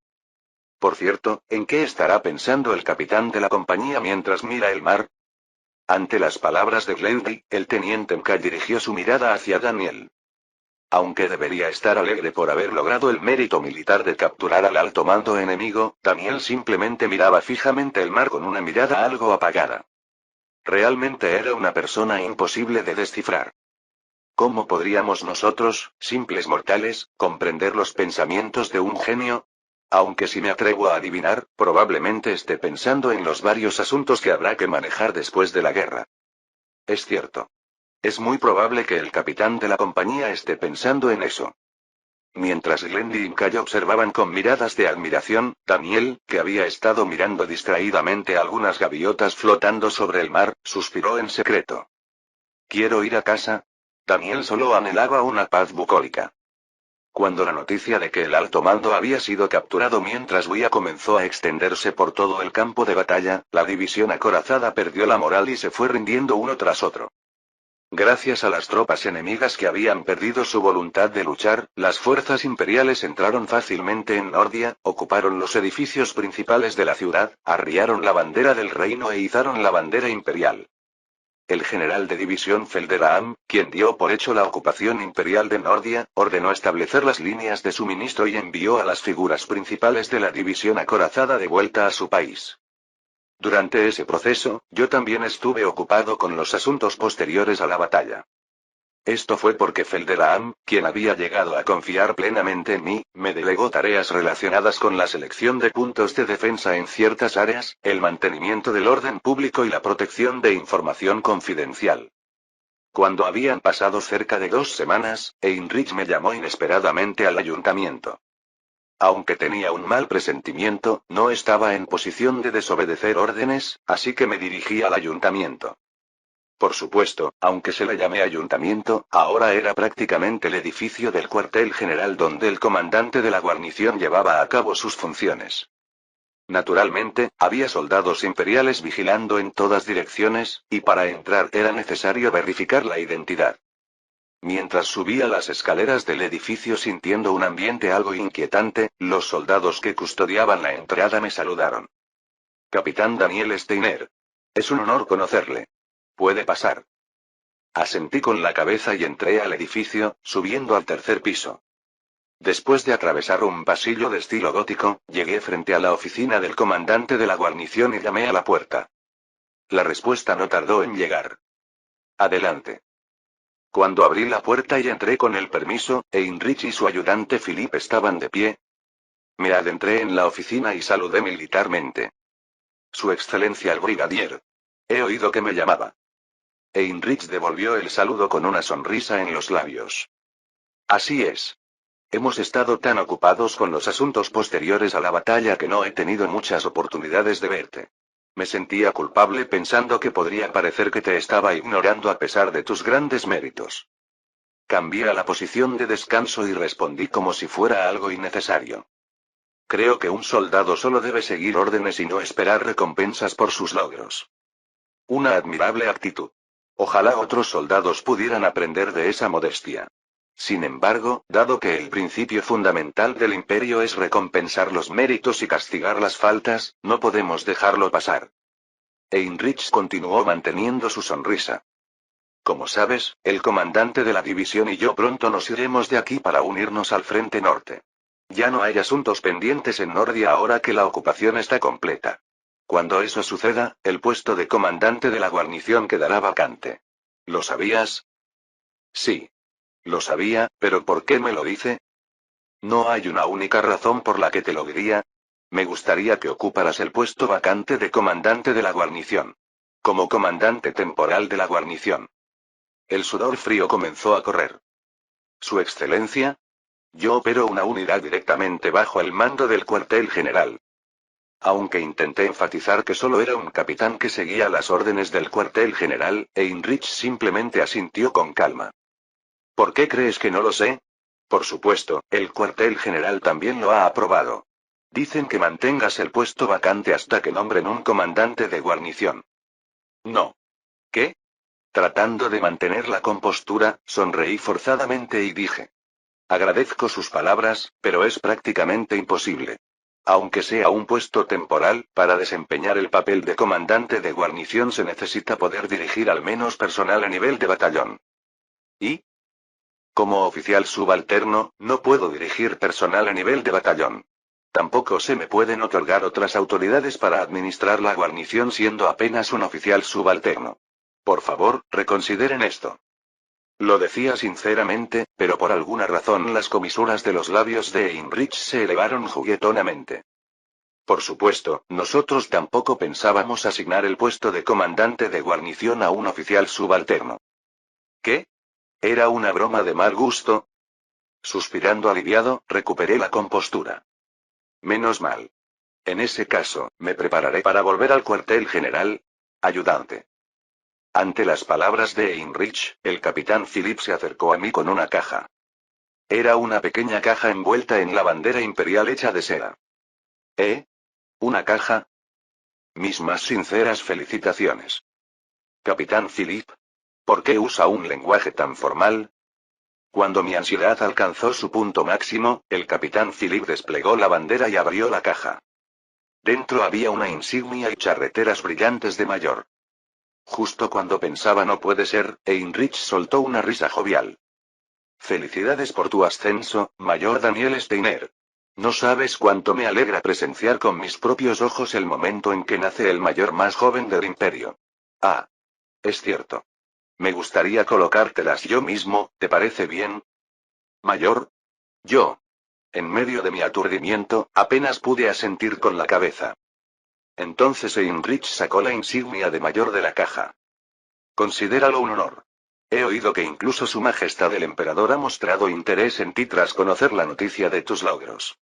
Por cierto, ¿en qué estará pensando el capitán de la compañía mientras mira el mar? Ante las palabras de Glendy, el teniente Mcay dirigió su mirada hacia Daniel. Aunque debería estar alegre por haber logrado el mérito militar de capturar al alto mando enemigo, Daniel simplemente miraba fijamente el mar con una mirada algo apagada. Realmente era una persona imposible de descifrar. ¿Cómo podríamos nosotros, simples mortales, comprender los pensamientos de un genio? Aunque si me atrevo a adivinar, probablemente esté pensando en los varios asuntos que habrá que manejar después de la guerra. Es cierto. Es muy probable que el capitán de la compañía esté pensando en eso. Mientras Glendy y Mcay observaban con miradas de admiración, Daniel, que había estado mirando distraídamente algunas gaviotas flotando sobre el mar, suspiró en secreto. ¿Quiero ir a casa? Daniel solo anhelaba una paz bucólica. Cuando la noticia de que el alto mando había sido capturado mientras huía comenzó a extenderse por todo el campo de batalla, la división acorazada perdió la moral y se fue rindiendo uno tras otro. Gracias a las tropas enemigas que habían perdido su voluntad de luchar, las fuerzas imperiales entraron fácilmente en Nordia, ocuparon los edificios principales de la ciudad, arriaron la bandera del reino e izaron la bandera imperial. El general de división Felderaham, quien dio por hecho la ocupación imperial de Nordia, ordenó establecer las líneas de suministro y envió a las figuras principales de la división acorazada de vuelta a su país. Durante ese proceso, yo también estuve ocupado con los asuntos posteriores a la batalla. Esto fue porque Felderaham, quien había llegado a confiar plenamente en mí, me delegó tareas relacionadas con la selección de puntos de defensa en ciertas áreas, el mantenimiento del orden público y la protección de información confidencial. Cuando habían pasado cerca de 2 semanas, Heinrich me llamó inesperadamente al ayuntamiento. Aunque tenía un mal presentimiento, no estaba en posición de desobedecer órdenes, así que me dirigí al ayuntamiento. Por supuesto, aunque se le llame ayuntamiento, ahora era prácticamente el edificio del cuartel general donde el comandante de la guarnición llevaba a cabo sus funciones. Naturalmente, había soldados imperiales vigilando en todas direcciones, y para entrar era necesario verificar la identidad. Mientras subía las escaleras del edificio sintiendo un ambiente algo inquietante, los soldados que custodiaban la entrada me saludaron. Capitán Daniel Steiner. Es un honor conocerle. Puede pasar. Asentí con la cabeza y entré al edificio, subiendo al 3er piso. Después de atravesar un pasillo de estilo gótico, llegué frente a la oficina del comandante de la guarnición y llamé a la puerta. La respuesta no tardó en llegar. Adelante. Cuando abrí la puerta y entré con el permiso, Heinrich y su ayudante Philip estaban de pie. Me adentré en la oficina y saludé militarmente. Su excelencia el brigadier. He oído que me llamaba. Heinrich devolvió el saludo con una sonrisa en los labios. Así es. Hemos estado tan ocupados con los asuntos posteriores a la batalla que no he tenido muchas oportunidades de verte. Me sentía culpable pensando que podría parecer que te estaba ignorando a pesar de tus grandes méritos. Cambié a la posición de descanso y respondí como si fuera algo innecesario. Creo que un soldado solo debe seguir órdenes y no esperar recompensas por sus logros. Una admirable actitud. Ojalá otros soldados pudieran aprender de esa modestia. Sin embargo, dado que el principio fundamental del imperio es recompensar los méritos y castigar las faltas, no podemos dejarlo pasar. Heinrich continuó manteniendo su sonrisa. Como sabes, el comandante de la división y yo pronto nos iremos de aquí para unirnos al frente norte. Ya no hay asuntos pendientes en Nordia ahora que la ocupación está completa. Cuando eso suceda, el puesto de comandante de la guarnición quedará vacante. ¿Lo sabías? Sí. Lo sabía, pero ¿por qué me lo dice? No hay una única razón por la que te lo diría. Me gustaría que ocuparas el puesto vacante de comandante de la guarnición. Como comandante temporal de la guarnición. El sudor frío comenzó a correr. ¿Su excelencia? Yo opero una unidad directamente bajo el mando del cuartel general. Aunque intenté enfatizar que solo era un capitán que seguía las órdenes del cuartel general, Heinrich simplemente asintió con calma. ¿Por qué crees que no lo sé? Por supuesto, el cuartel general también lo ha aprobado. Dicen que mantengas el puesto vacante hasta que nombren un comandante de guarnición. No. ¿Qué? Tratando de mantener la compostura, sonreí forzadamente y dije. Agradezco sus palabras, pero es prácticamente imposible. Aunque sea un puesto temporal, para desempeñar el papel de comandante de guarnición se necesita poder dirigir al menos personal a nivel de batallón. ¿Y? Como oficial subalterno, no puedo dirigir personal a nivel de batallón. Tampoco se me pueden otorgar otras autoridades para administrar la guarnición siendo apenas un oficial subalterno. Por favor, reconsideren esto. Lo decía sinceramente, pero por alguna razón las comisuras de los labios de Heinrich se elevaron juguetonamente. Por supuesto, nosotros tampoco pensábamos asignar el puesto de comandante de guarnición a un oficial subalterno. ¿Qué? ¿Era una broma de mal gusto? Suspirando aliviado, recuperé la compostura. Menos mal. En ese caso, me prepararé para volver al cuartel general. Ayudante. Ante las palabras de Heinrich, el capitán Philip se acercó a mí con una caja. Era una pequeña caja envuelta en la bandera imperial hecha de seda. ¿Eh? ¿Una caja? Mis más sinceras felicitaciones. Capitán Philip. ¿Por qué usa un lenguaje tan formal? Cuando mi ansiedad alcanzó su punto máximo, el capitán Philip desplegó la bandera y abrió la caja. Dentro había una insignia y charreteras brillantes de mayor. Justo cuando pensaba no puede ser, Heinrich soltó una risa jovial. Felicidades por tu ascenso, mayor Daniel Steiner. No sabes cuánto me alegra presenciar con mis propios ojos el momento en que nace el mayor más joven del imperio. Ah. Es cierto. Me gustaría colocártelas yo mismo, ¿te parece bien? Mayor. Yo. En medio de mi aturdimiento, apenas pude asentir con la cabeza. Entonces Heinrich sacó la insignia de mayor de la caja. Considéralo un honor. He oído que incluso Su Majestad el Emperador ha mostrado interés en ti tras conocer la noticia de tus logros.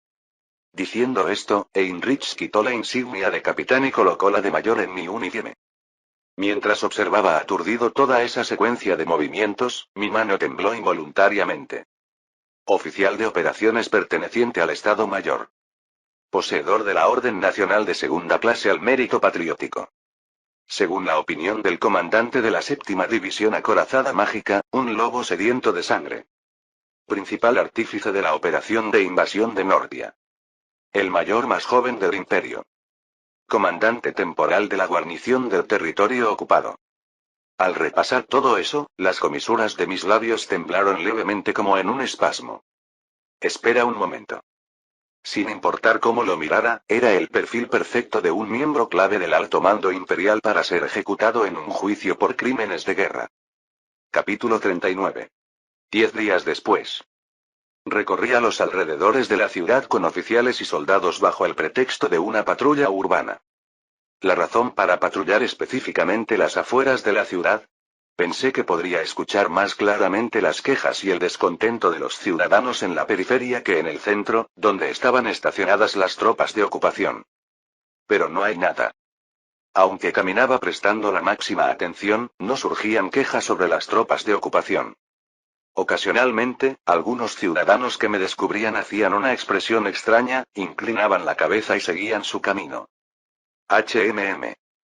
Diciendo esto, Heinrich quitó la insignia de capitán y colocó la de mayor en mi uniforme. Mientras observaba aturdido toda esa secuencia de movimientos, mi mano tembló involuntariamente. Oficial de operaciones perteneciente al Estado Mayor. Poseedor de la Orden Nacional de Segunda Clase al Mérito Patriótico. Según la opinión del comandante de la séptima división acorazada mágica, un lobo sediento de sangre. Principal artífice de la operación de invasión de Nordia. El mayor más joven del imperio. Comandante temporal de la guarnición del territorio ocupado. Al repasar todo eso, las comisuras de mis labios temblaron levemente como en un espasmo. Espera un momento. Sin importar cómo lo mirara, era el perfil perfecto de un miembro clave del alto mando imperial para ser ejecutado en un juicio por crímenes de guerra. Capítulo 39. 10 días después. Recorría los alrededores de la ciudad con oficiales y soldados bajo el pretexto de una patrulla urbana. La razón para patrullar específicamente las afueras de la ciudad. Pensé que podría escuchar más claramente las quejas y el descontento de los ciudadanos en la periferia que en el centro, donde estaban estacionadas las tropas de ocupación. Pero no hay nada. Aunque caminaba prestando la máxima atención, no surgían quejas sobre las tropas de ocupación. Ocasionalmente, algunos ciudadanos que me descubrían hacían una expresión extraña, inclinaban la cabeza y seguían su camino.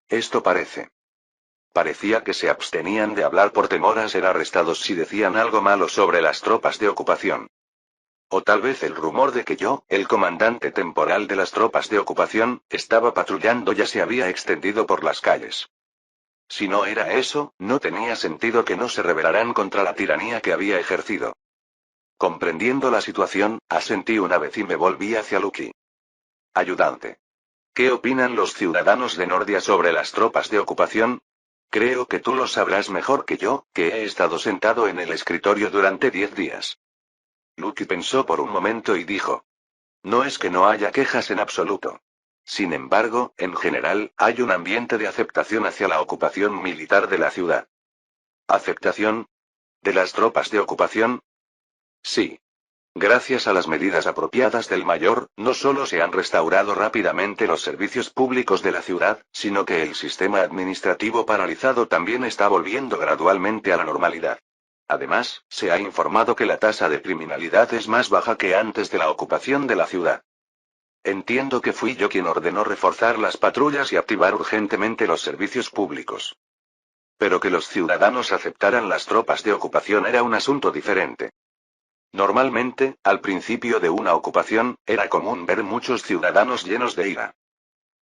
Esto parece. Parecía que se abstenían de hablar por temor a ser arrestados si decían algo malo sobre las tropas de ocupación. O tal vez el rumor de que yo, el comandante temporal de las tropas de ocupación, estaba patrullando ya se había extendido por las calles. Si no era eso, no tenía sentido que no se rebelaran contra la tiranía que había ejercido. Comprendiendo la situación, asentí una vez y me volví hacia Lucky. Ayudante. ¿Qué opinan los ciudadanos de Nordia sobre las tropas de ocupación? Creo que tú lo sabrás mejor que yo, que he estado sentado en el escritorio durante 10 días. Lucky pensó por un momento y dijo. No es que no haya quejas en absoluto. Sin embargo, en general, hay un ambiente de aceptación hacia la ocupación militar de la ciudad. ¿Aceptación? ¿De las tropas de ocupación? Sí. Gracias a las medidas apropiadas del mayor, no solo se han restaurado rápidamente los servicios públicos de la ciudad, sino que el sistema administrativo paralizado también está volviendo gradualmente a la normalidad. Además, se ha informado que la tasa de criminalidad es más baja que antes de la ocupación de la ciudad. Entiendo que fui yo quien ordenó reforzar las patrullas y activar urgentemente los servicios públicos. Pero que los ciudadanos aceptaran las tropas de ocupación era un asunto diferente. Normalmente, al principio de una ocupación, era común ver muchos ciudadanos llenos de ira.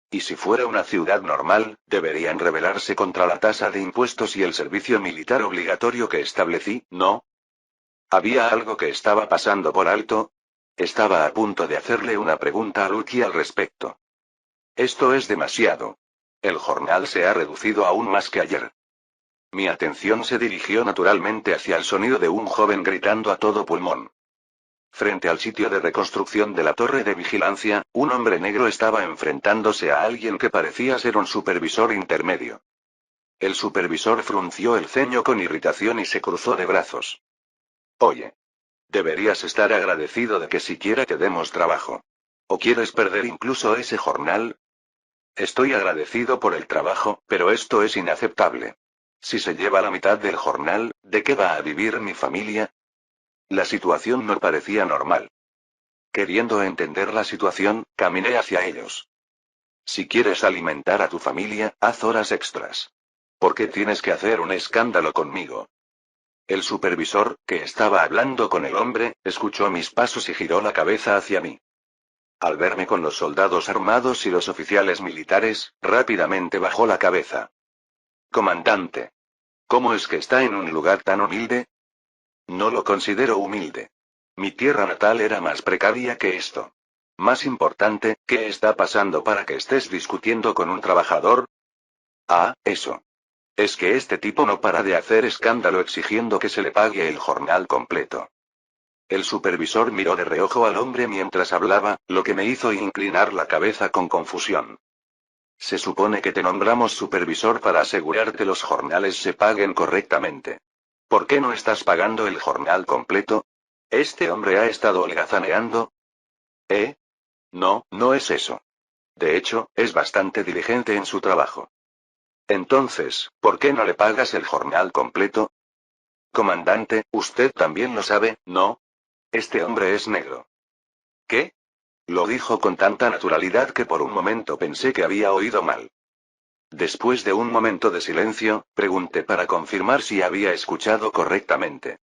Y si fuera una ciudad normal, deberían rebelarse contra la tasa de impuestos y el servicio militar obligatorio que establecí, ¿no? ¿Había algo que estaba pasando por alto? Estaba a punto de hacerle una pregunta a Lucky al respecto. Esto es demasiado. El jornal se ha reducido aún más que ayer. Mi atención se dirigió naturalmente hacia el sonido de un joven gritando a todo pulmón. Frente al sitio de reconstrucción de la torre de vigilancia, un hombre negro estaba enfrentándose a alguien que parecía ser un supervisor intermedio. El supervisor frunció el ceño con irritación y se cruzó de brazos. Oye. Deberías estar agradecido de que siquiera te demos trabajo. ¿O quieres perder incluso ese jornal? Estoy agradecido por el trabajo, pero esto es inaceptable. Si se lleva la mitad del jornal, ¿de qué va a vivir mi familia? La situación no parecía normal. Queriendo entender la situación, caminé hacia ellos. Si quieres alimentar a tu familia, haz horas extras. ¿Por qué tienes que hacer un escándalo conmigo? El supervisor, que estaba hablando con el hombre, escuchó mis pasos y giró la cabeza hacia mí. Al verme con los soldados armados y los oficiales militares, rápidamente bajó la cabeza. Comandante. ¿Cómo es que está en un lugar tan humilde? No lo considero humilde. Mi tierra natal era más precaria que esto. Más importante, ¿qué está pasando para que estés discutiendo con un trabajador? Ah, eso. Es que este tipo no para de hacer escándalo exigiendo que se le pague el jornal completo. El supervisor miró de reojo al hombre mientras hablaba, lo que me hizo inclinar la cabeza con confusión. Se supone que te nombramos supervisor para asegurar que los jornales se paguen correctamente. ¿Por qué no estás pagando el jornal completo? ¿Este hombre ha estado holgazaneando? ¿Eh? No, no es eso. De hecho, es bastante diligente en su trabajo. Entonces, ¿por qué no le pagas el jornal completo? Comandante, usted también lo sabe, ¿no? Este hombre es negro. ¿Qué? Lo dijo con tanta naturalidad que por un momento pensé que había oído mal. Después de un momento de silencio, pregunté para confirmar si había escuchado correctamente.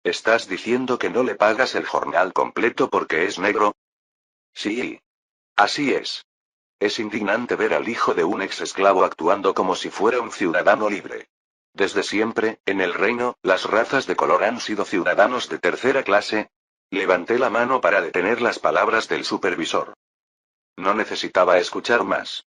¿Estás diciendo que no le pagas el jornal completo porque es negro? Sí. Así es. Es indignante ver al hijo de un ex esclavo actuando como si fuera un ciudadano libre. Desde siempre, en el reino, las razas de color han sido ciudadanos de tercera clase. Levanté la mano para detener las palabras del supervisor. No necesitaba escuchar más.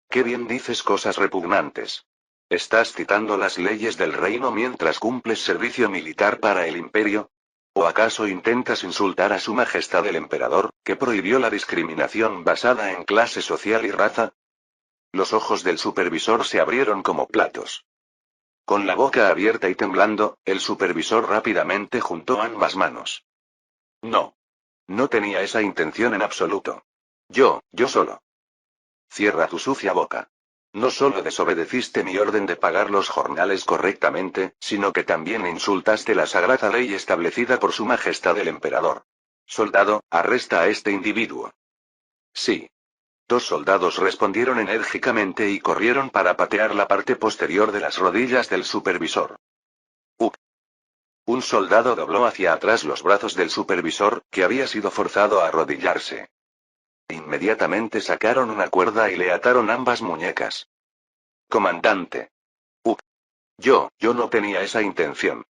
Qué bien dices cosas repugnantes. ¿Estás citando las leyes del reino mientras cumples servicio militar para el imperio? ¿O acaso intentas insultar a su majestad el emperador, que prohibió la discriminación basada en clase social y raza? Los ojos del supervisor se abrieron como platos. Con la boca abierta y temblando, el supervisor rápidamente juntó ambas manos. No. No tenía esa intención en absoluto. Yo solo. Cierra tu sucia boca. No solo desobedeciste mi orden de pagar los jornales correctamente, sino que también insultaste la sagrada ley establecida por su majestad el emperador. Soldado, arresta a este individuo. Sí. Dos soldados respondieron enérgicamente y corrieron para patear la parte posterior de las rodillas del supervisor. Un soldado dobló hacia atrás los brazos del supervisor, que había sido forzado a arrodillarse. Inmediatamente sacaron una cuerda y le ataron ambas muñecas. Comandante. Yo no tenía esa intención.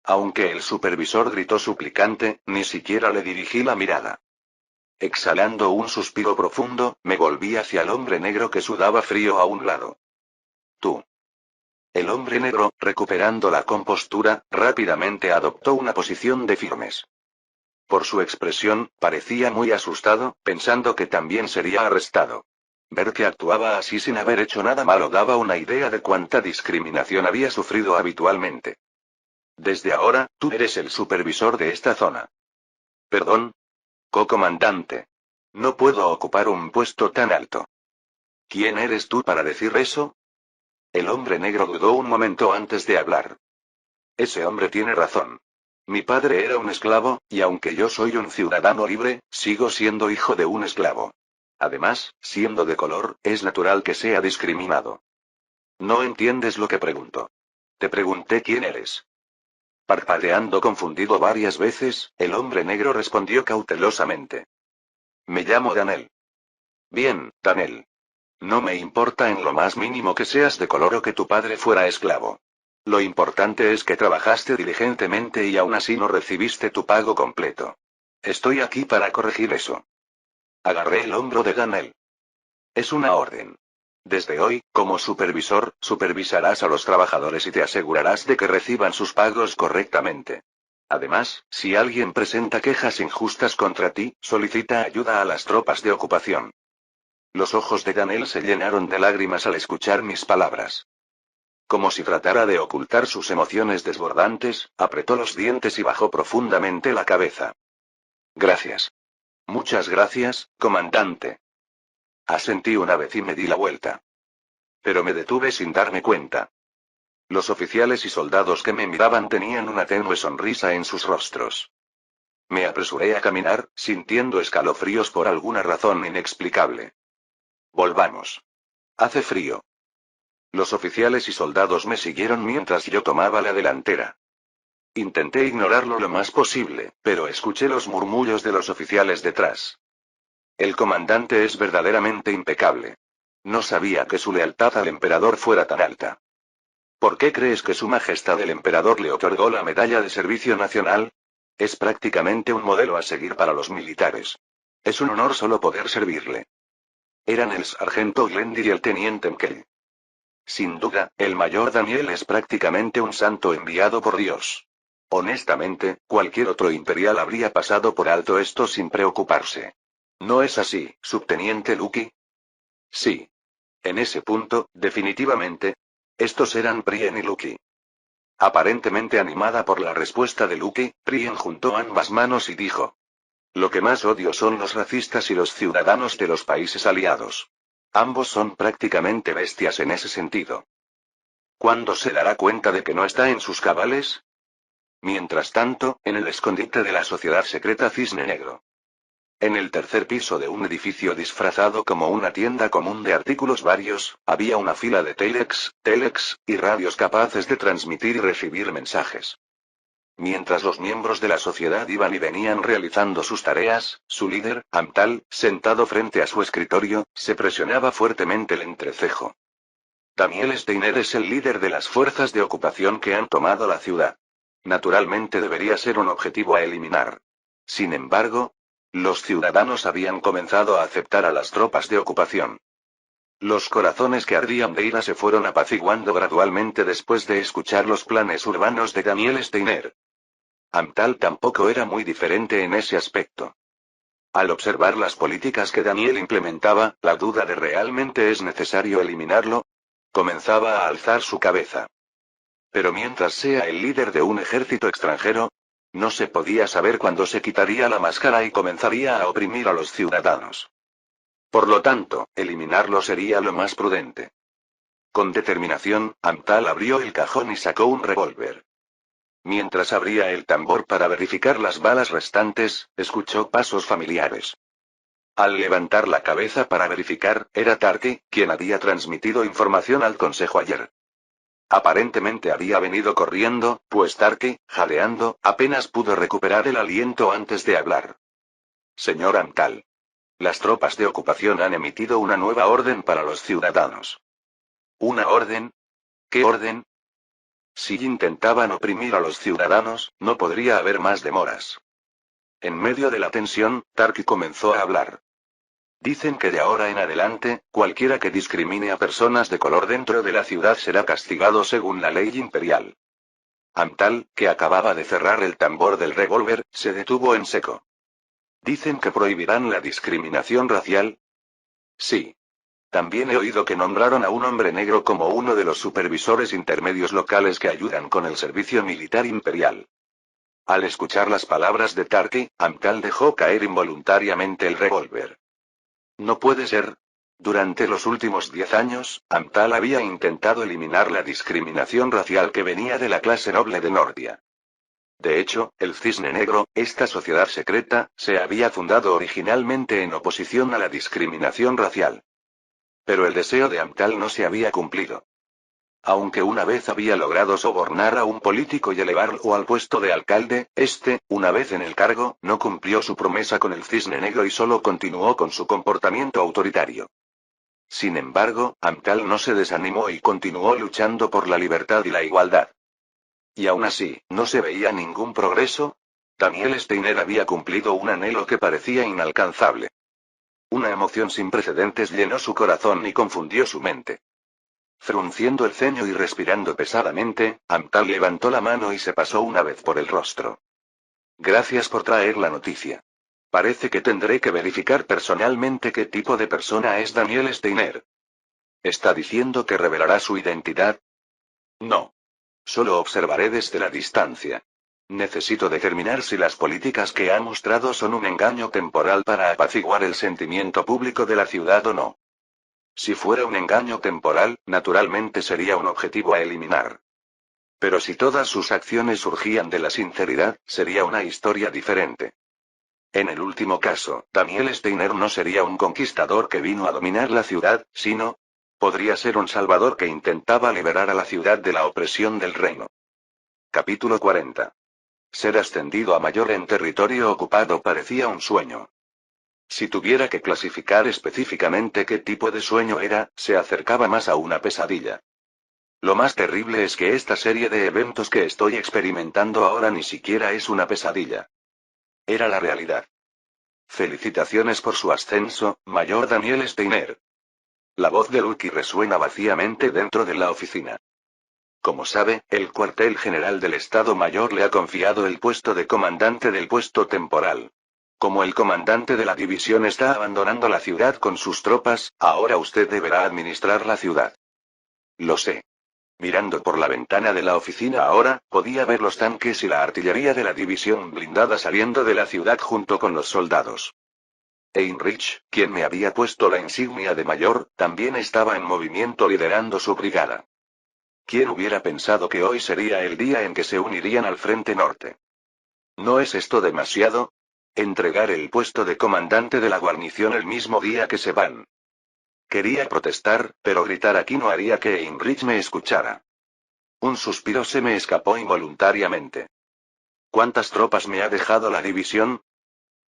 Aunque el supervisor gritó suplicante, ni siquiera le dirigí la mirada. Exhalando un suspiro profundo, me volví hacia el hombre negro que sudaba frío a un lado. Tú. El hombre negro, recuperando la compostura, rápidamente adoptó una posición de firmes. Por su expresión, parecía muy asustado, pensando que también sería arrestado. Ver que actuaba así sin haber hecho nada malo daba una idea de cuánta discriminación había sufrido habitualmente. Desde ahora, tú eres el supervisor de esta zona. Perdón. Co-comandante. No puedo ocupar un puesto tan alto. ¿Quién eres tú para decir eso? El hombre negro dudó un momento antes de hablar. Ese hombre tiene razón. Mi padre era un esclavo, y aunque yo soy un ciudadano libre, sigo siendo hijo de un esclavo. Además, siendo de color, es natural que sea discriminado. No entiendes lo que pregunto. Te pregunté quién eres. Parpadeando confundido varias veces, el hombre negro respondió cautelosamente. Me llamo Daniel. Bien, Daniel. No me importa en lo más mínimo que seas de color o que tu padre fuera esclavo. Lo importante es que trabajaste diligentemente y aún así no recibiste tu pago completo. Estoy aquí para corregir eso. Agarré el hombro de Daniel. Es una orden. Desde hoy, como supervisor, supervisarás a los trabajadores y te asegurarás de que reciban sus pagos correctamente. Además, si alguien presenta quejas injustas contra ti, solicita ayuda a las tropas de ocupación. Los ojos de Daniel se llenaron de lágrimas al escuchar mis palabras. Como si tratara de ocultar sus emociones desbordantes, apretó los dientes y bajó profundamente la cabeza. Gracias. Muchas gracias, comandante. Asentí una vez y me di la vuelta. Pero me detuve sin darme cuenta. Los oficiales y soldados que me miraban tenían una tenue sonrisa en sus rostros. Me apresuré a caminar, sintiendo escalofríos por alguna razón inexplicable. Volvamos. Hace frío. Los oficiales y soldados me siguieron mientras yo tomaba la delantera. Intenté ignorarlo lo más posible, pero escuché los murmullos de los oficiales detrás. El comandante es verdaderamente impecable. No sabía que su lealtad al emperador fuera tan alta. ¿Por qué crees que Su Majestad el Emperador le otorgó la Medalla de Servicio Nacional? Es prácticamente un modelo a seguir para los militares. Es un honor solo poder servirle. Eran el sargento Glendir y el teniente Mkell. Sin duda, el mayor Daniel es prácticamente un santo enviado por Dios. Honestamente, cualquier otro imperial habría pasado por alto esto sin preocuparse. ¿No es así, subteniente Lucky? Sí. En ese punto, definitivamente. Estos eran Prien y Lucky. Aparentemente animada por la respuesta de Lucky, Prien juntó ambas manos y dijo: lo que más odio son los racistas y los ciudadanos de los países aliados. Ambos son prácticamente bestias en ese sentido. ¿Cuándo se dará cuenta de que no está en sus cabales? Mientras tanto, en el escondite de la sociedad secreta Cisne Negro. En el tercer piso de un edificio disfrazado como una tienda común de artículos varios, había una fila de telex y radios capaces de transmitir y recibir mensajes. Mientras los miembros de la sociedad iban y venían realizando sus tareas, su líder, Amtal, sentado frente a su escritorio, se presionaba fuertemente el entrecejo. Daniel Steiner es el líder de las fuerzas de ocupación que han tomado la ciudad. Naturalmente debería ser un objetivo a eliminar. Sin embargo, los ciudadanos habían comenzado a aceptar a las tropas de ocupación. Los corazones que ardían de ira se fueron apaciguando gradualmente después de escuchar los planes urbanos de Daniel Steiner. Amtal tampoco era muy diferente en ese aspecto. Al observar las políticas que Daniel implementaba, la duda de ¿realmente es necesario eliminarlo? Comenzaba a alzar su cabeza. Pero mientras sea el líder de un ejército extranjero, no se podía saber cuándo se quitaría la máscara y comenzaría a oprimir a los ciudadanos. Por lo tanto, eliminarlo sería lo más prudente. Con determinación, Amtal abrió el cajón y sacó un revólver. Mientras abría el tambor para verificar las balas restantes, escuchó pasos familiares. Al levantar la cabeza para verificar, era Tarky, quien había transmitido información al consejo ayer. Aparentemente había venido corriendo, pues Tarky, jadeando, apenas pudo recuperar el aliento antes de hablar. Señor Amtal. Las tropas de ocupación han emitido una nueva orden para los ciudadanos. ¿Una orden? ¿Qué orden? Si intentaban oprimir a los ciudadanos, no podría haber más demoras. En medio de la tensión, Tarky comenzó a hablar. Dicen que de ahora en adelante, cualquiera que discrimine a personas de color dentro de la ciudad será castigado según la ley imperial. Amtal, que acababa de cerrar el tambor del revólver, se detuvo en seco. ¿Dicen que prohibirán la discriminación racial? Sí. También he oído que nombraron a un hombre negro como uno de los supervisores intermedios locales que ayudan con el servicio militar imperial. Al escuchar las palabras de Tarky, Amtal dejó caer involuntariamente el revólver. No puede ser. Durante los últimos 10 años, Amtal había intentado eliminar la discriminación racial que venía de la clase noble de Nordia. De hecho, el Cisne Negro, esta sociedad secreta, se había fundado originalmente en oposición a la discriminación racial. Pero el deseo de Amtal no se había cumplido. Aunque una vez había logrado sobornar a un político y elevarlo al puesto de alcalde, una vez en el cargo, no cumplió su promesa con el Cisne Negro y solo continuó con su comportamiento autoritario. Sin embargo, Amtal no se desanimó y continuó luchando por la libertad y la igualdad. Y aún así, ¿no se veía ningún progreso? Daniel Steiner había cumplido un anhelo que parecía inalcanzable. Una emoción sin precedentes llenó su corazón y confundió su mente. Frunciendo el ceño y respirando pesadamente, Amtal levantó la mano y se pasó una vez por el rostro. Gracias por traer la noticia. Parece que tendré que verificar personalmente qué tipo de persona es Daniel Steiner. ¿Está diciendo que revelará su identidad? No. Solo observaré desde la distancia. Necesito determinar si las políticas que ha mostrado son un engaño temporal para apaciguar el sentimiento público de la ciudad o no. Si fuera un engaño temporal, naturalmente sería un objetivo a eliminar. Pero si todas sus acciones surgían de la sinceridad, sería una historia diferente. En el último caso, Daniel Steiner no sería un conquistador que vino a dominar la ciudad, sino, podría ser un salvador que intentaba liberar a la ciudad de la opresión del reino. Capítulo 40. Ser ascendido a mayor en territorio ocupado parecía un sueño. Si tuviera que clasificar específicamente qué tipo de sueño era, se acercaba más a una pesadilla. Lo más terrible es que esta serie de eventos que estoy experimentando ahora ni siquiera es una pesadilla. Era la realidad. Felicitaciones por su ascenso, Mayor Daniel Steiner. La voz de Lucky resuena vacíamente dentro de la oficina. Como sabe, el cuartel general del Estado Mayor le ha confiado el puesto de comandante del puesto temporal. Como el comandante de la división está abandonando la ciudad con sus tropas, ahora usted deberá administrar la ciudad. Lo sé. Mirando por la ventana de la oficina ahora, podía ver los tanques y la artillería de la división blindada saliendo de la ciudad junto con los soldados. Heinrich, quien me había puesto la insignia de mayor, también estaba en movimiento liderando su brigada. ¿Quién hubiera pensado que hoy sería el día en que se unirían al Frente Norte? ¿No es esto demasiado? Entregar el puesto de comandante de la guarnición el mismo día que se van. Quería protestar, pero gritar aquí no haría que Heinrich me escuchara. Un suspiro se me escapó involuntariamente. ¿Cuántas tropas me ha dejado la división?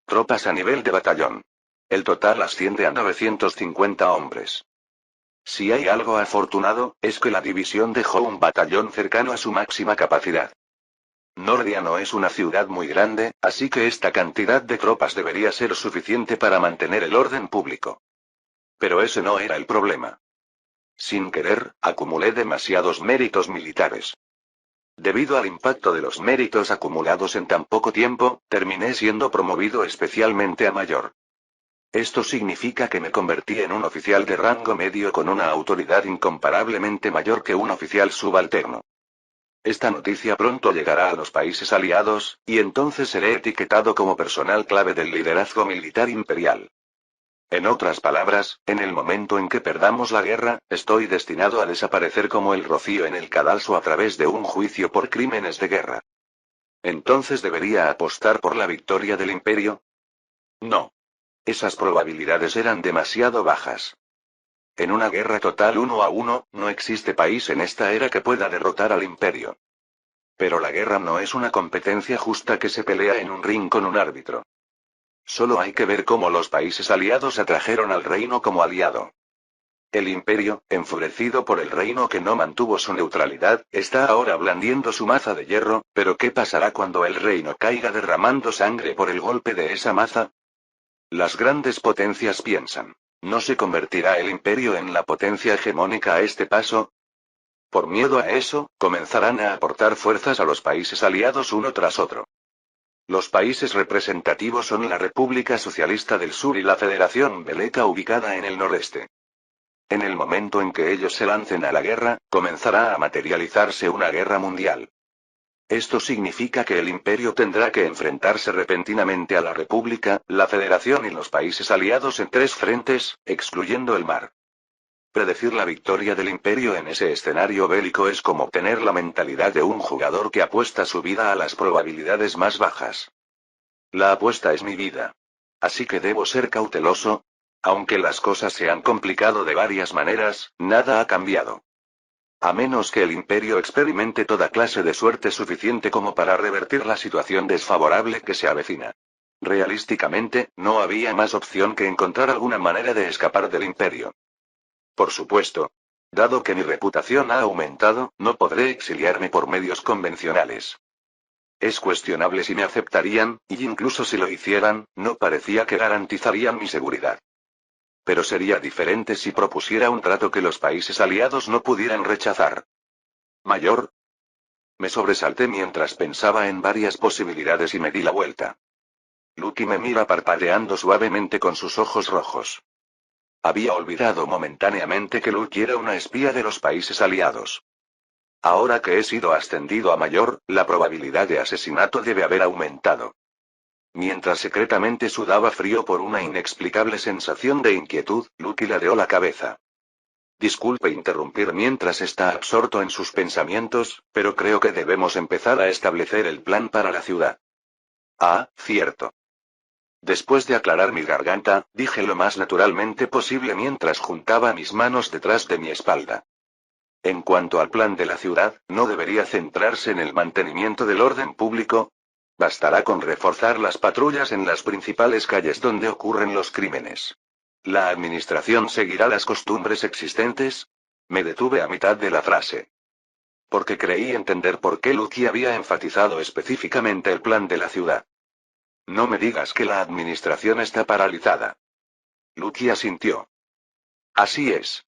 Tropas a nivel de batallón. El total asciende a 950 hombres. Si hay algo afortunado, es que la división dejó un batallón cercano a su máxima capacidad. Nordia no es una ciudad muy grande, así que esta cantidad de tropas debería ser suficiente para mantener el orden público. Pero ese no era el problema. Sin querer, acumulé demasiados méritos militares. Debido al impacto de los méritos acumulados en tan poco tiempo, terminé siendo promovido especialmente a mayor. Esto significa que me convertí en un oficial de rango medio con una autoridad incomparablemente mayor que un oficial subalterno. Esta noticia pronto llegará a los países aliados, y entonces seré etiquetado como personal clave del liderazgo militar imperial. En otras palabras, en el momento en que perdamos la guerra, estoy destinado a desaparecer como el rocío en el cadalso a través de un juicio por crímenes de guerra. ¿Entonces debería apostar por la victoria del imperio? No. Esas probabilidades eran demasiado bajas. En una guerra total 1-1, no existe país en esta era que pueda derrotar al imperio. Pero la guerra no es una competencia justa que se pelea en un ring con un árbitro. Solo hay que ver cómo los países aliados atrajeron al reino como aliado. El imperio, enfurecido por el reino que no mantuvo su neutralidad, está ahora blandiendo su maza de hierro, pero ¿qué pasará cuando el reino caiga derramando sangre por el golpe de esa maza? Las grandes potencias piensan, ¿no se convertirá el imperio en la potencia hegemónica a este paso? Por miedo a eso, comenzarán a aportar fuerzas a los países aliados uno tras otro. Los países representativos son la República Socialista del Sur y la Federación Beleca ubicada en el noreste. En el momento en que ellos se lancen a la guerra, comenzará a materializarse una guerra mundial. Esto significa que el imperio tendrá que enfrentarse repentinamente a la República, la Federación y los países aliados en 3 frentes, excluyendo el mar. Predecir la victoria del imperio en ese escenario bélico es como tener la mentalidad de un jugador que apuesta su vida a las probabilidades más bajas. La apuesta es mi vida. Así que debo ser cauteloso. Aunque las cosas se han complicado de varias maneras, nada ha cambiado. A menos que el imperio experimente toda clase de suerte suficiente como para revertir la situación desfavorable que se avecina. Realísticamente, no había más opción que encontrar alguna manera de escapar del imperio. Por supuesto. Dado que mi reputación ha aumentado, no podré exiliarme por medios convencionales. Es cuestionable si me aceptarían, y incluso si lo hicieran, no parecía que garantizarían mi seguridad. Pero sería diferente si propusiera un trato que los países aliados no pudieran rechazar. Mayor. Me sobresalté mientras pensaba en varias posibilidades y me di la vuelta. Lucky me mira parpadeando suavemente con sus ojos rojos. Había olvidado momentáneamente que Lucky era una espía de los países aliados. Ahora que he sido ascendido a mayor, la probabilidad de asesinato debe haber aumentado. Mientras secretamente sudaba frío por una inexplicable sensación de inquietud, Lucky ladeó la cabeza. Disculpe interrumpir mientras está absorto en sus pensamientos, pero creo que debemos empezar a establecer el plan para la ciudad. Ah, cierto. Después de aclarar mi garganta, dije lo más naturalmente posible mientras juntaba mis manos detrás de mi espalda. En cuanto al plan de la ciudad, ¿no debería centrarse en el mantenimiento del orden público? Bastará con reforzar las patrullas en las principales calles donde ocurren los crímenes. ¿La administración seguirá las costumbres existentes? Me detuve a mitad de la frase. Porque creí entender por qué Lucky había enfatizado específicamente el plan de la ciudad. No me digas que la administración está paralizada. Lucky asintió. Así es.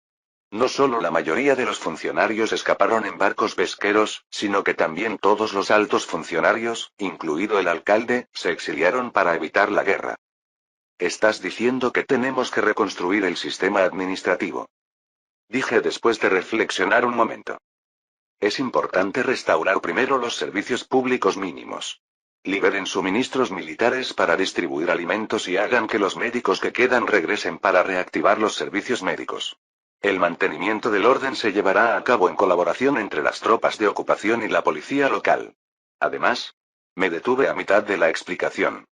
No solo la mayoría de los funcionarios escaparon en barcos pesqueros, sino que también todos los altos funcionarios, incluido el alcalde, se exiliaron para evitar la guerra. ¿Estás diciendo que tenemos que reconstruir el sistema administrativo? Dije después de reflexionar un momento. Es importante restaurar primero los servicios públicos mínimos. Liberen suministros militares para distribuir alimentos y hagan que los médicos que quedan regresen para reactivar los servicios médicos. El mantenimiento del orden se llevará a cabo en colaboración entre las tropas de ocupación y la policía local. Además, me detuve a mitad de la explicación.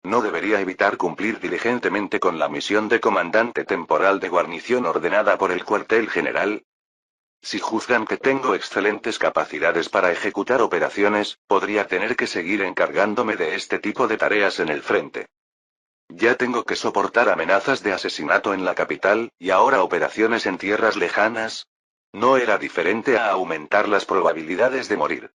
¿No debería evitar cumplir diligentemente con la misión de comandante temporal de guarnición ordenada por el cuartel general? Si juzgan que tengo excelentes capacidades para ejecutar operaciones, podría tener que seguir encargándome de este tipo de tareas en el frente. Ya tengo que soportar amenazas de asesinato en la capital, y ahora operaciones en tierras lejanas. No era diferente a aumentar las probabilidades de morir.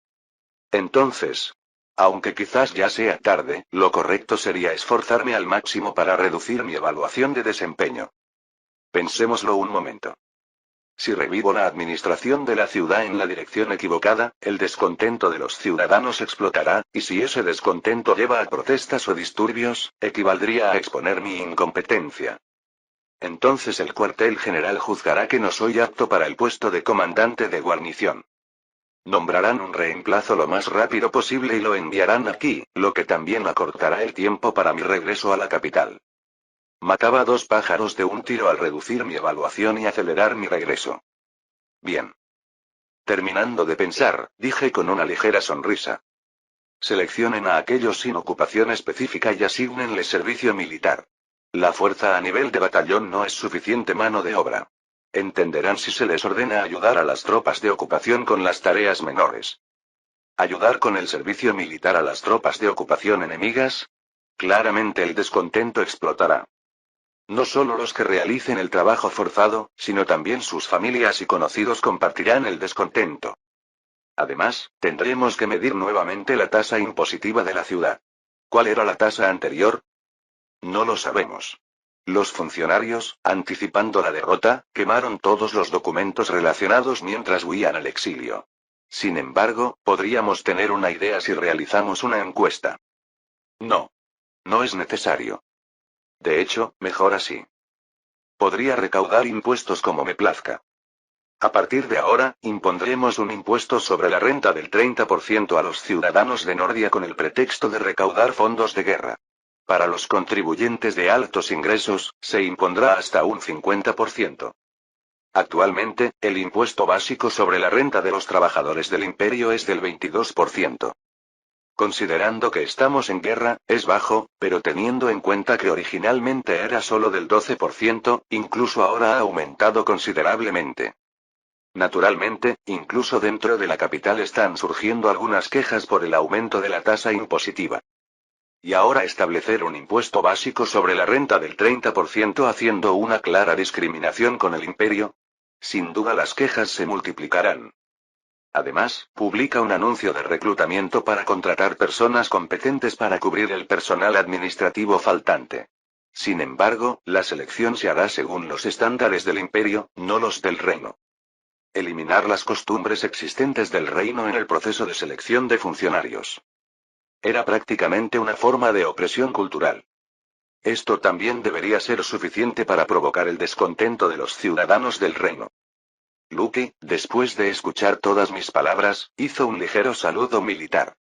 Entonces, aunque quizás ya sea tarde, lo correcto sería esforzarme al máximo para reducir mi evaluación de desempeño. Pensémoslo un momento. Si revivo la administración de la ciudad en la dirección equivocada, el descontento de los ciudadanos explotará, y si ese descontento lleva a protestas o disturbios, equivaldría a exponer mi incompetencia. Entonces el cuartel general juzgará que no soy apto para el puesto de comandante de guarnición. Nombrarán un reemplazo lo más rápido posible y lo enviarán aquí, lo que también acortará el tiempo para mi regreso a la capital. Mataba dos pájaros de un tiro al reducir mi evaluación y acelerar mi regreso. Bien. Terminando de pensar, dije con una ligera sonrisa. Seleccionen a aquellos sin ocupación específica y asígnenles servicio militar. La fuerza a nivel de batallón no es suficiente mano de obra. Entenderán si se les ordena ayudar a las tropas de ocupación con las tareas menores. ¿Ayudar con el servicio militar a las tropas de ocupación enemigas? Claramente el descontento explotará. No solo los que realicen el trabajo forzado, sino también sus familias y conocidos compartirán el descontento. Además, tendremos que medir nuevamente la tasa impositiva de la ciudad. ¿Cuál era la tasa anterior? No lo sabemos. Los funcionarios, anticipando la derrota, quemaron todos los documentos relacionados mientras huían al exilio. Sin embargo, podríamos tener una idea si realizamos una encuesta. No. No es necesario. De hecho, mejor así. Podría recaudar impuestos como me plazca. A partir de ahora, impondremos un impuesto sobre la renta del 30% a los ciudadanos de Nordia con el pretexto de recaudar fondos de guerra. Para los contribuyentes de altos ingresos, se impondrá hasta un 50%. Actualmente, el impuesto básico sobre la renta de los trabajadores del imperio es del 22%. Considerando que estamos en guerra, es bajo, pero teniendo en cuenta que originalmente era solo del 12%, incluso ahora ha aumentado considerablemente. Naturalmente, incluso dentro de la capital están surgiendo algunas quejas por el aumento de la tasa impositiva. Y ahora establecer un impuesto básico sobre la renta del 30% haciendo una clara discriminación con el imperio. Sin duda las quejas se multiplicarán. Además, publica un anuncio de reclutamiento para contratar personas competentes para cubrir el personal administrativo faltante. Sin embargo, la selección se hará según los estándares del imperio, no los del reino. Eliminar las costumbres existentes del reino en el proceso de selección de funcionarios. Era prácticamente una forma de opresión cultural. Esto también debería ser suficiente para provocar el descontento de los ciudadanos del reino. Lucky, después de escuchar todas mis palabras, hizo un ligero saludo militar.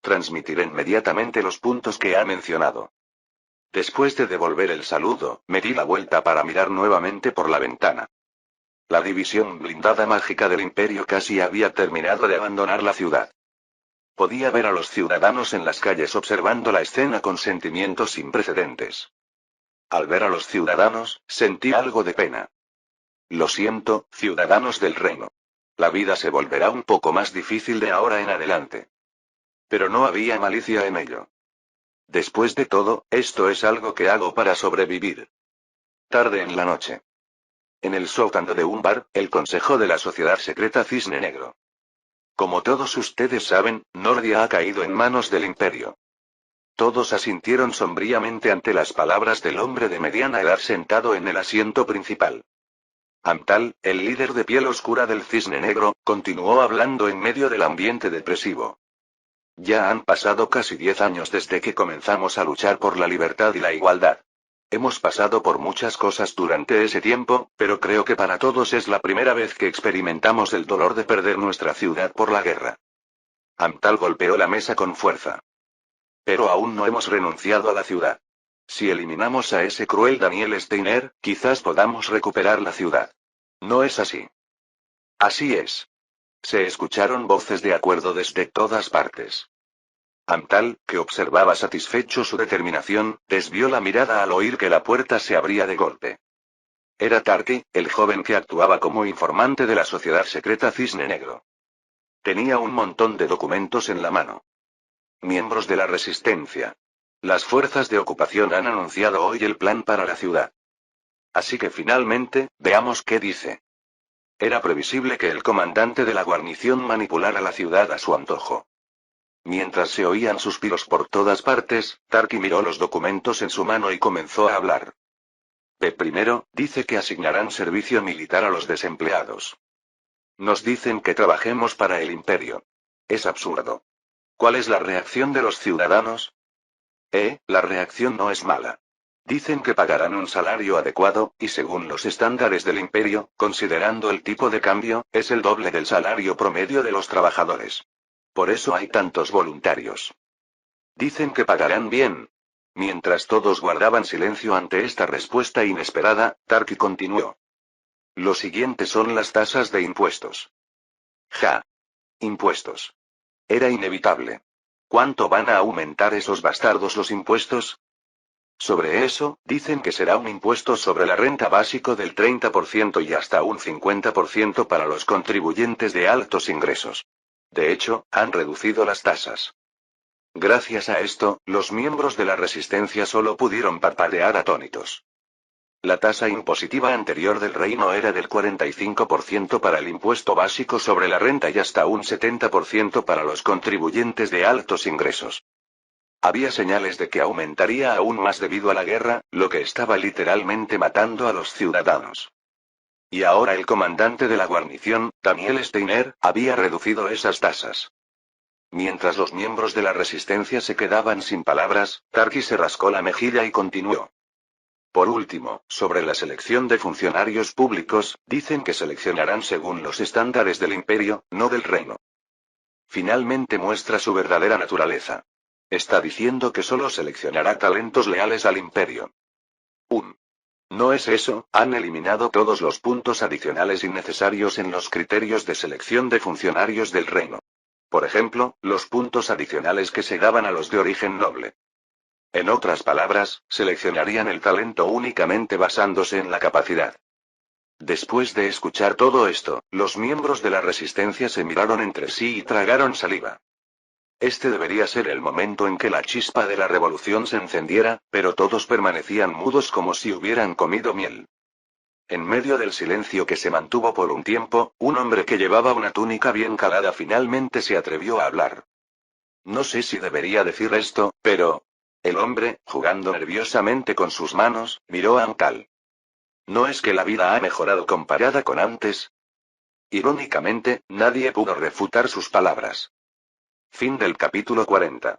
Transmitiré inmediatamente los puntos que ha mencionado. Después de devolver el saludo, me di la vuelta para mirar nuevamente por la ventana. La división blindada mágica del imperio casi había terminado de abandonar la ciudad. Podía ver a los ciudadanos en las calles observando la escena con sentimientos sin precedentes. Al ver a los ciudadanos, sentí algo de pena. Lo siento, ciudadanos del reino. La vida se volverá un poco más difícil de ahora en adelante. Pero no había malicia en ello. Después de todo, esto es algo que hago para sobrevivir. Tarde en la noche. En el sótano de un bar, el consejo de la sociedad secreta Cisne Negro. Como todos ustedes saben, Nordia ha caído en manos del Imperio. Todos asintieron sombríamente ante las palabras del hombre de mediana edad sentado en el asiento principal. Amtal, el líder de piel oscura del Cisne Negro, continuó hablando en medio del ambiente depresivo. Ya han pasado casi 10 años desde que comenzamos a luchar por la libertad y la igualdad. Hemos pasado por muchas cosas durante ese tiempo, pero creo que para todos es la primera vez que experimentamos el dolor de perder nuestra ciudad por la guerra. Amtal golpeó la mesa con fuerza. Pero aún no hemos renunciado a la ciudad. Si eliminamos a ese cruel Daniel Steiner, quizás podamos recuperar la ciudad. ¿No es así? Así es. Se escucharon voces de acuerdo desde todas partes. Amtal, que observaba satisfecho su determinación, desvió la mirada al oír que la puerta se abría de golpe. Era Tarki, el joven que actuaba como informante de la sociedad secreta Cisne Negro. Tenía un montón de documentos en la mano. Miembros de la Resistencia. Las fuerzas de ocupación han anunciado hoy el plan para la ciudad. Así que finalmente, veamos qué dice. Era previsible que el comandante de la guarnición manipulara la ciudad a su antojo. Mientras se oían suspiros por todas partes, Tarki miró los documentos en su mano y comenzó a hablar. Primero, dice que asignarán servicio militar a los desempleados. Nos dicen que trabajemos para el imperio. Es absurdo. ¿Cuál es la reacción de los ciudadanos? La reacción no es mala. Dicen que pagarán un salario adecuado, y según los estándares del imperio, considerando el tipo de cambio, es el doble del salario promedio de los trabajadores. Por eso hay tantos voluntarios. Dicen que pagarán bien. Mientras todos guardaban silencio ante esta respuesta inesperada, Tarki continuó. Lo siguiente son las tasas de impuestos. Ja. Impuestos. Era inevitable. ¿Cuánto van a aumentar esos bastardos los impuestos? Sobre eso, dicen que será un impuesto sobre la renta básico del 30% y hasta un 50% para los contribuyentes de altos ingresos. De hecho, han reducido las tasas. Gracias a esto, los miembros de la resistencia solo pudieron parpadear atónitos. La tasa impositiva anterior del reino era del 45% para el impuesto básico sobre la renta y hasta un 70% para los contribuyentes de altos ingresos. Había señales de que aumentaría aún más debido a la guerra, lo que estaba literalmente matando a los ciudadanos. Y ahora el comandante de la guarnición, Daniel Steiner, había reducido esas tasas. Mientras los miembros de la resistencia se quedaban sin palabras, Tarki se rascó la mejilla y continuó. Por último, sobre la selección de funcionarios públicos, dicen que seleccionarán según los estándares del imperio, no del reino. Finalmente muestra su verdadera naturaleza. Está diciendo que solo seleccionará talentos leales al imperio. No es eso, han eliminado todos los puntos adicionales innecesarios en los criterios de selección de funcionarios del reino. Por ejemplo, los puntos adicionales que se daban a los de origen noble. En otras palabras, seleccionarían el talento únicamente basándose en la capacidad. Después de escuchar todo esto, los miembros de la resistencia se miraron entre sí y tragaron saliva. Este debería ser el momento en que la chispa de la revolución se encendiera, pero todos permanecían mudos como si hubieran comido miel. En medio del silencio que se mantuvo por un tiempo, un hombre que llevaba una túnica bien calada finalmente se atrevió a hablar. No sé si debería decir esto, pero... El hombre, jugando nerviosamente con sus manos, miró a Amtal. ¿No es que la vida ha mejorado comparada con antes? Irónicamente, nadie pudo refutar sus palabras. Fin del capítulo 40.